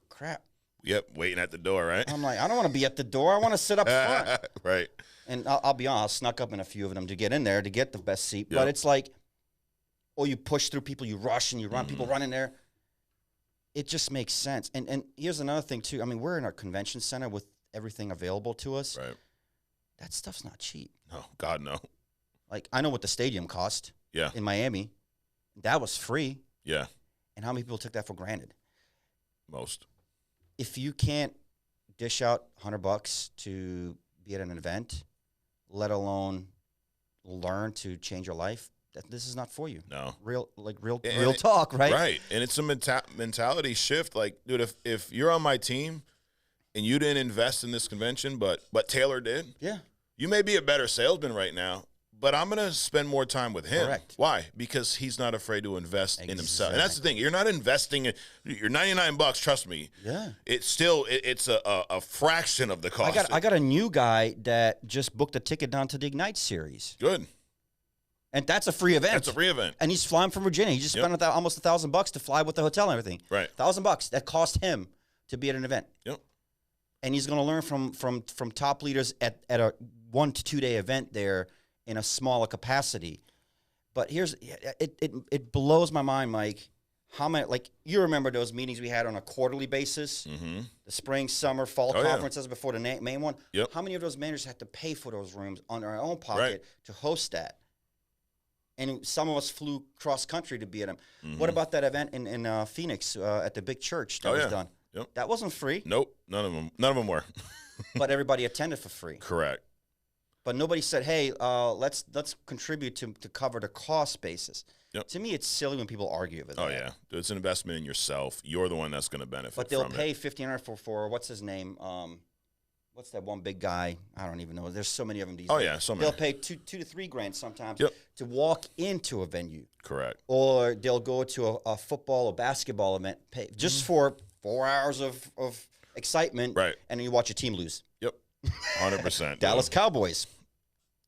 S1: crap.
S2: Yep, waiting at the door, right?
S1: I'm like, I don't want to be at the door. I want to sit up front.
S2: Right.
S1: And I'll be honest, I snuck up in a few of them to get in there to get the best seat.
S2: Yep.
S1: But it's like, you push through people, you rush and you run, people run in there. It just makes sense. And here's another thing, too. I mean, we're in our convention center with everything available to us.
S2: Right.
S1: That stuff's not cheap.
S2: No, God, no.
S1: Like, I know what the stadium cost
S2: Yeah.
S1: in Miami. That was free.
S2: Yeah.
S1: And how many people took that for granted?
S2: Most.
S1: If you can't dish out $100 to be at an event, let alone learn to change your life, this is not for you.
S2: No.
S1: Real talk, right?
S2: Right. And it's a mentality shift. Like, dude, if you're on my team and you didn't invest in this convention, but Taylor did,
S1: Yeah.
S2: you may be a better salesman right now, but I'm going to spend more time with him.
S1: Correct.
S2: Why? Because he's not afraid to invest in himself. And that's the thing. You're not investing in your $99, trust me.
S1: Yeah.
S2: It's still it's a fraction of the cost.
S1: I got a new guy that just booked a ticket down to the Ignite series.
S2: Good.
S1: And that's a free event.
S2: That's a free event.
S1: And he's flying from Virginia. He just spent almost $1,000 to fly with the hotel and everything.
S2: Right.
S1: $1,000 that cost him to be at an event.
S2: Yep.
S1: And he's going to learn from top leaders at a 1 to 2 day event there in a smaller capacity. But it blows my mind, Mike. How many, like, you remember those meetings we had on a quarterly basis? Mm-hmm. The spring, summer, fall conferences before the main one?
S2: Yep.
S1: How many of those managers had to pay for those rooms on their own pocket to host that? And some of us flew cross country to be at them. Mm-hmm. What about that event in Phoenix at the big church that was done?
S2: Yep.
S1: That wasn't free.
S2: Nope. None of them were.
S1: But everybody attended for free.
S2: Correct.
S1: but nobody said, hey, let's contribute to cover the cost basis.
S2: Yep.
S1: To me, it's silly when people argue over that.
S2: Oh, yeah. It's an investment in yourself. You're the one that's going to benefit from it.
S1: But they'll pay $1,500 for what's his name? What's that one big guy? I don't even know. There's so many of them these days.
S2: Oh, yeah, so many.
S1: They'll pay $2 to $3 sometimes
S2: Yep.
S1: to walk into a venue.
S2: Correct.
S1: Or they'll go to a football or basketball event, pay just for 4 hours of excitement,
S2: Right.
S1: and then you watch your team lose.
S2: Yep. 100%.
S1: Dallas Cowboys.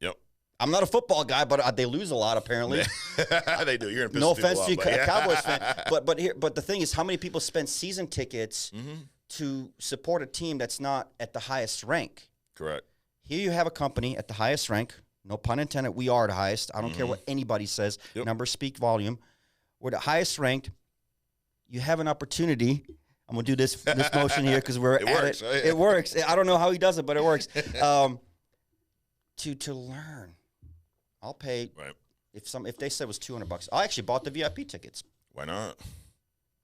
S2: Yep.
S1: I'm not a football guy, but they lose a lot apparently.
S2: They do. You're gonna piss
S1: No
S2: people
S1: offense
S2: off,
S1: to you,
S2: but yeah.
S1: Cowboys fan, but the thing is, how many people spend season tickets to support a team that's not at the highest rank?
S2: Correct.
S1: Here you have a company at the highest rank. No pun intended. We are the highest. I don't care what anybody says.
S2: Yep.
S1: Numbers speak volume. We're the highest ranked. You have an opportunity. I'm gonna do this motion here because we're
S2: It
S1: at
S2: works,
S1: it.
S2: right?
S1: It works. I don't know how he does it, but it works. To learn, I'll pay.
S2: Right.
S1: If they said it was $200, I actually bought the VIP tickets.
S2: Why not?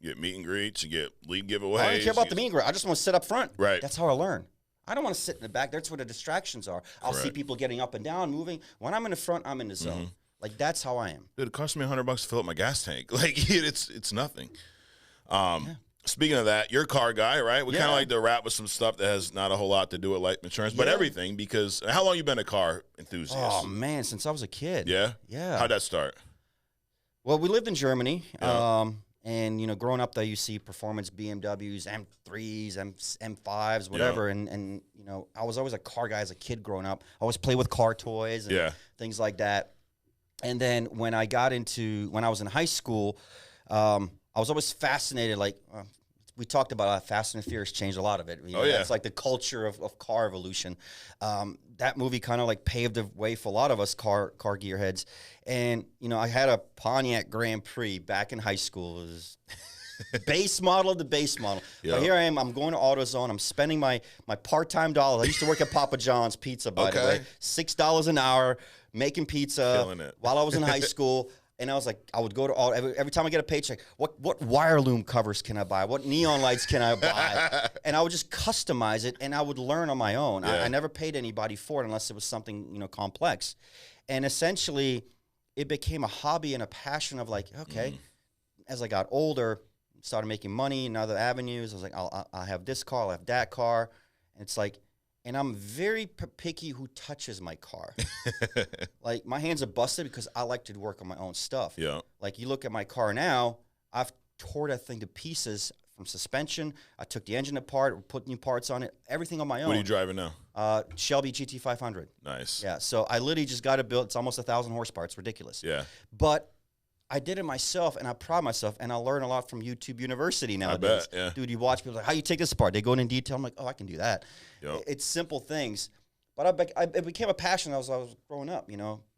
S2: You get meet and greets. You get league giveaways.
S1: I don't care about the meet and greet. I just want to sit up front.
S2: Right.
S1: That's how I learn. I don't want to sit in the back. That's where the distractions are. I'll see
S2: Correct.
S1: people getting up and down, moving. When I'm in the front, I'm in the zone. Like, that's how I am.
S2: Dude, it cost me $100 to fill up my gas tank. Like it's nothing. Speaking of that, you're a car guy, right? We kind of like to wrap with some stuff that has not a whole lot to do with life insurance, but everything. Because how long you been a car enthusiast?
S1: Oh man, since I was a kid.
S2: Yeah.
S1: Yeah.
S2: How'd that start?
S1: Well, we lived in Germany.
S2: Yeah.
S1: And, growing up there, you see performance BMWs, M3s, M5s, whatever.
S2: Yeah.
S1: And I was always a car guy as a kid growing up. I always played with car toys and things like that. And then when I was in high school, I was always fascinated. Like, we talked about how Fast and Furious changed a lot of it. It's like the culture of car evolution. That movie kind of like paved the way for a lot of us car gearheads. And, I had a Pontiac Grand Prix back in high school. It was base model of the base model.
S2: Yep.
S1: But here I am. I'm going to AutoZone. I'm spending my part-time dollars. I used to work at Papa John's Pizza, by the way. $6 an hour, making pizza
S2: Killing it.
S1: while I was in high school. And I was like, I would go to every time I get a paycheck, what wire loom covers can I buy? What neon lights can I buy? And I would just customize it, and I would learn on my own.
S2: Yeah.
S1: I never paid anybody for it unless it was something complex. And essentially, it became a hobby and a passion of like, okay, as I got older, started making money in other avenues. I was like, I'll have this car, I'll have that car. And it's like, and I'm very picky who touches my car. Like, my hands are busted because I like to work on my own stuff.
S2: Yeah.
S1: Like, you look at my car now, I've tore that thing to pieces from suspension. I took the engine apart, put new parts on it, everything on my own.
S2: What are you driving now?
S1: Shelby GT500.
S2: Nice.
S1: Yeah, so I literally just got it built. It's almost 1,000 horsepower. It's ridiculous.
S2: Yeah.
S1: But I did it myself, and I pride myself, and I learn a lot from YouTube University nowadays.
S2: I bet, yeah.
S1: Dude, you watch people like, how you take this apart? They go in detail. I'm like, oh, I can do that.
S2: Yep.
S1: It's simple things. But it became a passion as I was growing up,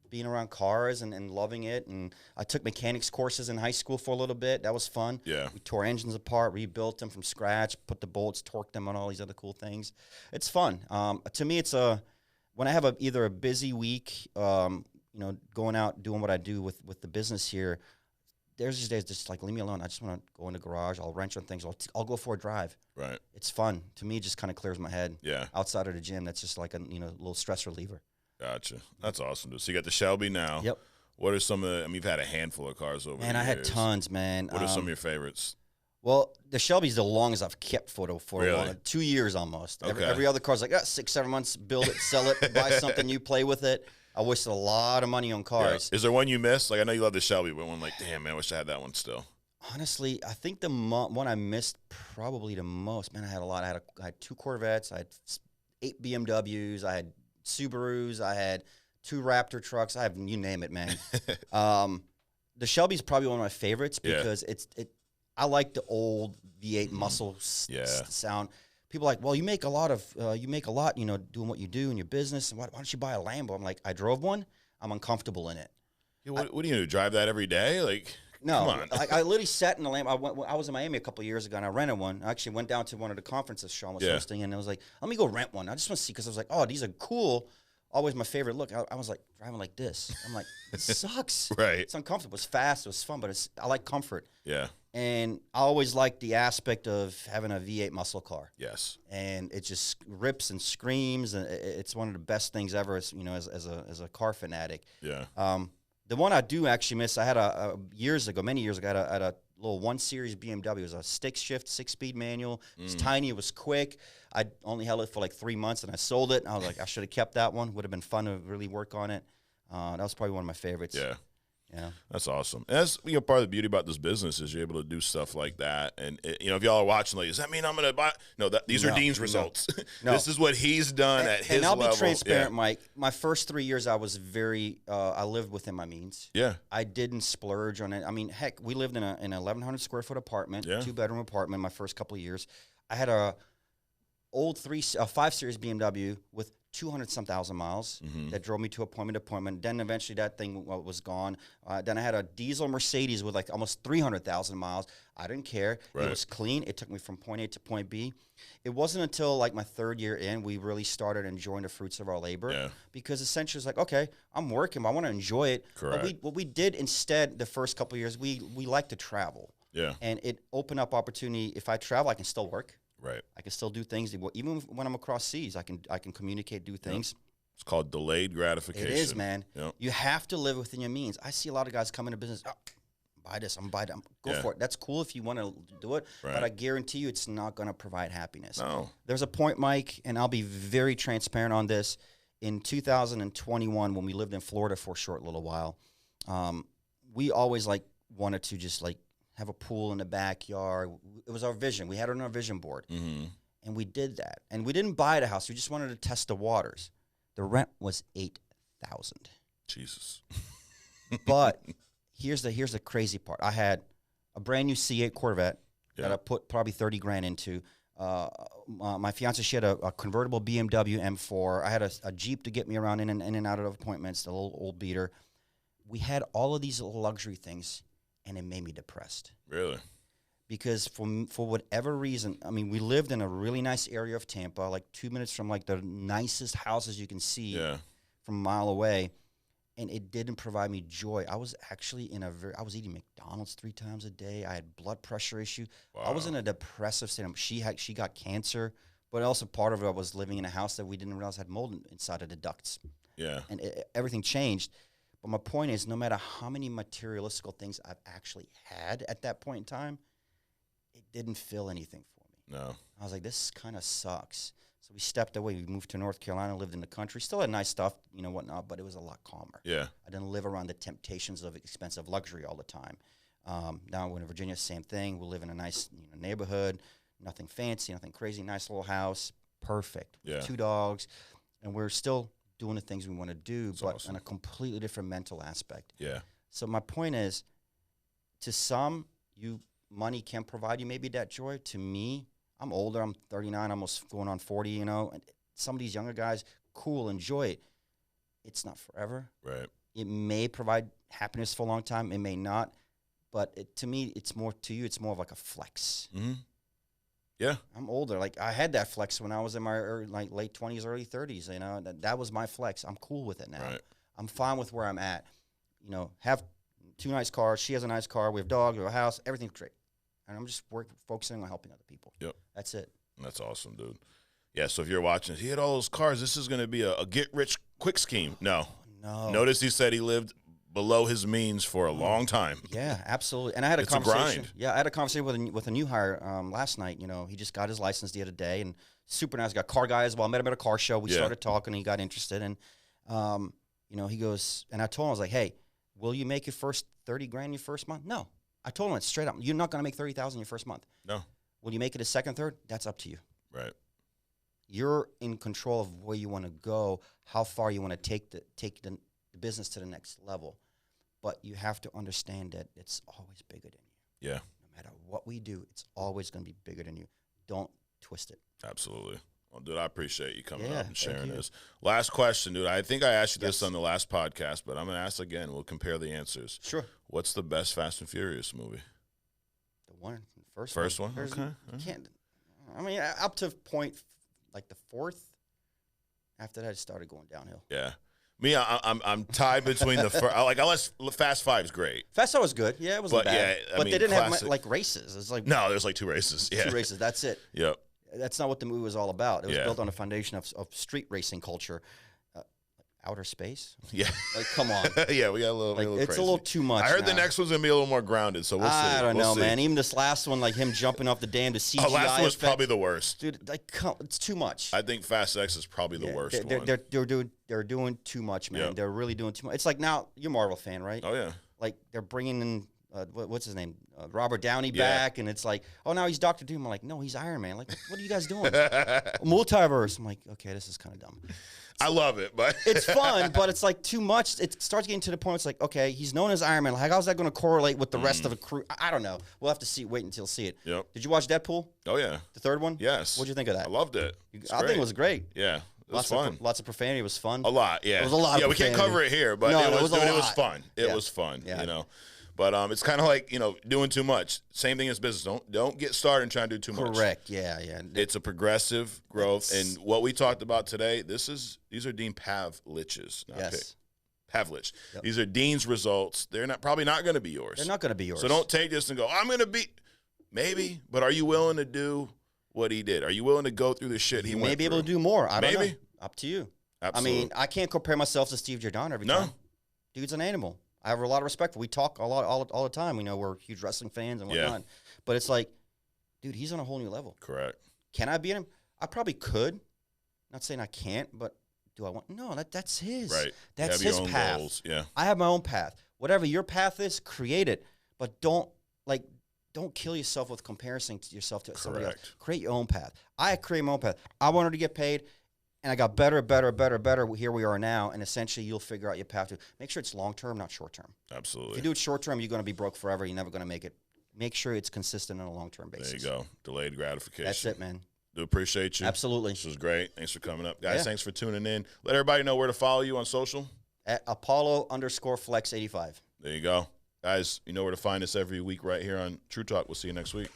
S1: being around cars and loving it. And I took mechanics courses in high school for a little bit. That was fun.
S2: Yeah.
S1: We tore engines apart, rebuilt them from scratch, put the bolts, torqued them, and all these other cool things. It's fun. To me, it's when I have either a busy week, going out doing what I do with the business here. There's these days just like, leave me alone. I just want to go in the garage. I'll wrench on things. I'll go for a drive.
S2: Right.
S1: It's fun. To me, it just kind of clears my head.
S2: Yeah.
S1: Outside of the gym, that's just like a little stress reliever.
S2: Gotcha. That's awesome, dude. So you got the Shelby now.
S1: Yep.
S2: What are some of the, you've had a handful of cars over the years.
S1: Man, I had tons, man.
S2: What are some of your favorites?
S1: Well, the Shelby's the longest I've kept for
S2: Really?
S1: a long, 2 years almost.
S2: Okay.
S1: Every other car's like 6, 7 months, build it, sell it, buy something new, play with it. I wasted a lot of money on cars.
S2: Yeah. Is there one you missed? Like, I know you love the Shelby, but one like, damn, man, I wish I had that one still.
S1: Honestly, I think the one I missed probably the most, man, I had a lot. I had 2 Corvettes. I had 8 BMWs. I had Subarus. I had 2 Raptor trucks. I have, you name it, man. The Shelby's probably one of my favorites because I like the old V8 muscle sound. People are like, well, you make a lot, doing what you do in your business. And why don't you buy a Lambo? I'm like, I drove one. I'm uncomfortable in it.
S2: Yeah, what are you going to do, drive that every day? Like,
S1: no,
S2: come on.
S1: I literally sat in the Lambo. I was in Miami a couple of years ago, and I rented one. I actually went down to one of the conferences Sean was hosting, and I was like, let me go rent one. I just want to see, because I was like, oh, these are cool. Always my favorite look. I was like, driving like this. I'm like, it sucks.
S2: Right.
S1: It's uncomfortable. It's fast. It was fun, but I like comfort.
S2: Yeah.
S1: And I always liked the aspect of having a V8 muscle car.
S2: Yes.
S1: And it just rips and screams, and it's one of the best things ever. As a car fanatic.
S2: Yeah.
S1: The one I do actually miss, I had many years ago, I had a little 1 Series BMW. It was a stick shift, 6-speed manual. It was tiny. It was quick. I only held it for like 3 months, and I sold it. And I was like, I should have kept that one. Would have been fun to really work on it. That was probably one of my favorites.
S2: Yeah.
S1: Yeah,
S2: that's awesome. And that's part of the beauty about this business is you're able to do stuff like that. And if y'all are watching, like, does that mean I'm going to buy? No, these are Dean's results.
S1: No.
S2: This is what he's done at his level.
S1: And I'll be transparent, Mike. My first 3 years, I was I lived within my means.
S2: Yeah,
S1: I didn't splurge on it. I mean, heck, we lived in an 1,100 square foot apartment, 2-bedroom apartment. My first couple of years, I had a 5 Series BMW with 200-some thousand miles that drove me to appointment to appointment. Then eventually that thing was gone. Then I had a diesel Mercedes with like almost 300,000 miles. I didn't care. Right. It was clean. It took me from point A to point B. It wasn't until like my 3rd year in we really started enjoying the fruits of our labor because essentially it's like, okay, I'm working, but I want to enjoy it.
S2: Correct.
S1: But what we did instead the first couple of years, we like to travel.
S2: Yeah.
S1: And it opened up opportunity. If I travel, I can still work.
S2: Right.
S1: I can still do things. Even when I'm across seas, I can communicate, do things.
S2: Yep. It's called delayed gratification.
S1: It is, man.
S2: Yep.
S1: You have to live within your means. I see a lot of guys come into business, buy this, I'm buy that. Go for it. That's cool if you want to do it, but I guarantee you it's not going to provide happiness.
S2: No.
S1: There's a point, Mike, and I'll be very transparent on this. In 2021, when we lived in Florida for a short little while, we always wanted to just have a pool in the backyard. It was our vision. We had it on our vision board. And we did that. And we didn't buy the house. We just wanted to test the waters. The rent was $8,000.
S2: Jesus.
S1: But here's the crazy part. I had a brand new C8 Corvette that I put probably 30 grand into. My fiance, she had a convertible BMW M4. I had a Jeep to get me around in and out of appointments, the little old beater. We had all of these little luxury things, and it made me depressed.
S2: Really?
S1: Because for whatever reason, I mean, we lived in a really nice area of Tampa, like 2 minutes from like the nicest houses you can see from a mile away, and it didn't provide me joy. I was actually I was eating McDonald's 3 times a day. I had blood pressure issue. Wow. I was in a depressive state. She got cancer, but also part of it was living in a house that we didn't realize had mold inside of the ducts. Yeah, and everything changed. But my point is, no matter how many materialistic things I've actually had at that point in time, it didn't fill anything for me.
S2: No.
S1: I was like, this kind of sucks. So we stepped away. We moved to North Carolina, lived in the country. Still had nice stuff, whatnot, but it was a lot calmer. Yeah. I didn't live around the temptations of expensive luxury all the time. Now we're in Virginia, same thing. We live in a nice neighborhood, nothing fancy, nothing crazy, nice little house, perfect. Yeah. 2 dogs, and we're still doing the things we want to do, that's but awesome. On a completely different mental aspect. Yeah. So my point is, to some, money can provide you maybe that joy. To me, I'm older. I'm 39, almost going on 40, And some of these younger guys, cool, enjoy it. It's not forever. Right. It may provide happiness for a long time. It may not. But to me, it's more of like a flex. Mm-hmm. Yeah. I'm older. Like, I had that flex when I was in my late 20s, early 30s, That was my flex. I'm cool with it now. Right. I'm fine with where I'm at. Have 2 nice cars. She has a nice car. We have dogs. We have a house. Everything's great. And I'm just focusing on helping other people. Yep. That's it.
S2: That's awesome, dude. Yeah, so if you're watching, he had all those cars. This is going to be a get-rich-quick scheme. No. Notice he said he lived below his means for a long time.
S1: Yeah, absolutely. And I had a conversation. Yeah, I had a conversation with a new hire last night. He just got his license the other day, and super nice. Got a car guy as well. I met him at a car show. We started talking, and he got interested. And he goes, and I told him, I was like, hey, will you make your first 30 grand your first month? No. I told him it straight up. You're not going to make 30,000 your first month. No. Will you make it a second, third? That's up to you. Right. You're in control of where you want to go, how far you want to take the business to the next level. But you have to understand that it's always bigger than you. Yeah. No matter what we do, it's always going to be bigger than you. Don't twist it.
S2: Absolutely. Well, dude, I appreciate you coming up and sharing this. Last question, dude. I think I asked you this on the last podcast, but I'm going to ask again. We'll compare the answers. Sure. What's the best Fast and Furious movie?
S1: The first one.
S2: First one? Okay.
S1: You can't. I mean, up to point, like the 4th. After that, it started going downhill.
S2: Yeah. Me, I'm tied between the first. Unless Fast Five's great.
S1: Fast Five was good. Yeah, it wasn't bad.
S2: Yeah,
S1: but they didn't have like races. It's like
S2: no, there's like 2 races. Yeah,
S1: 2 races. That's it.
S2: Yep.
S1: That's not what the movie was all about. It was built on a foundation of street racing culture. Outer space?
S2: Yeah.
S1: Like, come on.
S2: Yeah, we got a little
S1: it's
S2: crazy.
S1: A little too much.
S2: I heard the next one's going to be a little more grounded, so we'll see.
S1: I don't know, man. Even this last one, like him jumping off the dam to CGI.
S2: The last one was
S1: effect.
S2: probably the worst.
S1: Dude, like, it's too much.
S2: I think Fast X is probably the worst one.
S1: They're doing too much, man.
S2: Yep.
S1: They're really doing too much. It's like now, you're a Marvel fan, right?
S2: Oh, yeah.
S1: Like, they're bringing in, what's his name? Robert Downey back, and it's like, oh, now he's Dr. Doom. I'm like, no, he's Iron Man. Like, what are you guys doing? Multiverse. I'm like, okay, this is kind of dumb.
S2: I love it, but
S1: it's fun, but it's like too much. It starts getting to the point. It's like, okay, he's known as Iron Man. Like, how's that going to correlate with the rest of the crew? I don't know. We'll have to wait until see it.
S2: Yep.
S1: Did you watch Deadpool?
S2: Oh yeah,
S1: the 3rd one.
S2: Yes.
S1: What'd you think of that?
S2: I loved it.
S1: I think it was great.
S2: Yeah, it was fun.
S1: Lots of profanity. It was fun.
S2: A lot. Yeah,
S1: it was a lot.
S2: Yeah, we can't cover it here, but it was fun. It was fun.
S1: Yeah.
S2: You know. But it's kind of like, doing too much. Same thing as business. Don't get started and try and do too much.
S1: Correct. Yeah, yeah.
S2: It's a progressive growth, and what we talked about today. These are Dean Pavlich's.
S1: Yes.
S2: Pavlich.
S1: Yep.
S2: These are Dean's results. They're probably not going to be yours.
S1: They're not going to be yours.
S2: So don't take this and go, I'm going to be. Maybe, but are you willing to do what he did? Are you willing to go through the shit he went through?
S1: You may be able to do more. I don't know. Up to you.
S2: Absolutely.
S1: I mean, I can't compare myself to Steve Giordano every time. Dude's an animal. I have a lot of respect for. We talk a lot all the time. We know we're huge wrestling fans and whatnot. But it's like, dude, he's on a whole new level.
S2: Correct.
S1: Can I beat him? I probably could. Not saying I can't, but do I want? No, that's his.
S2: Right.
S1: That's his path.
S2: Goals. Yeah.
S1: I have my own path. Whatever your path is, create it. But don't kill yourself with comparison to yourself to somebody else. Create your own path. I create my own path. I wanted to get paid. And I got better. Here we are now, and essentially you'll figure out your path to make sure it's long term, not short term.
S2: Absolutely.
S1: If you do it short term, you're going to be broke forever. You're never going to make it. Make sure it's consistent on a long term basis.
S2: There you go. Delayed gratification.
S1: That's it, man.
S2: Do appreciate you.
S1: Absolutely.
S2: This was great. Thanks for coming up, guys. Thanks for tuning in. Let everybody know where to follow you on social.
S1: At Apollo_Flex85.
S2: There you go, guys. You know where to find us every week right here on True Talk. We'll see you next week.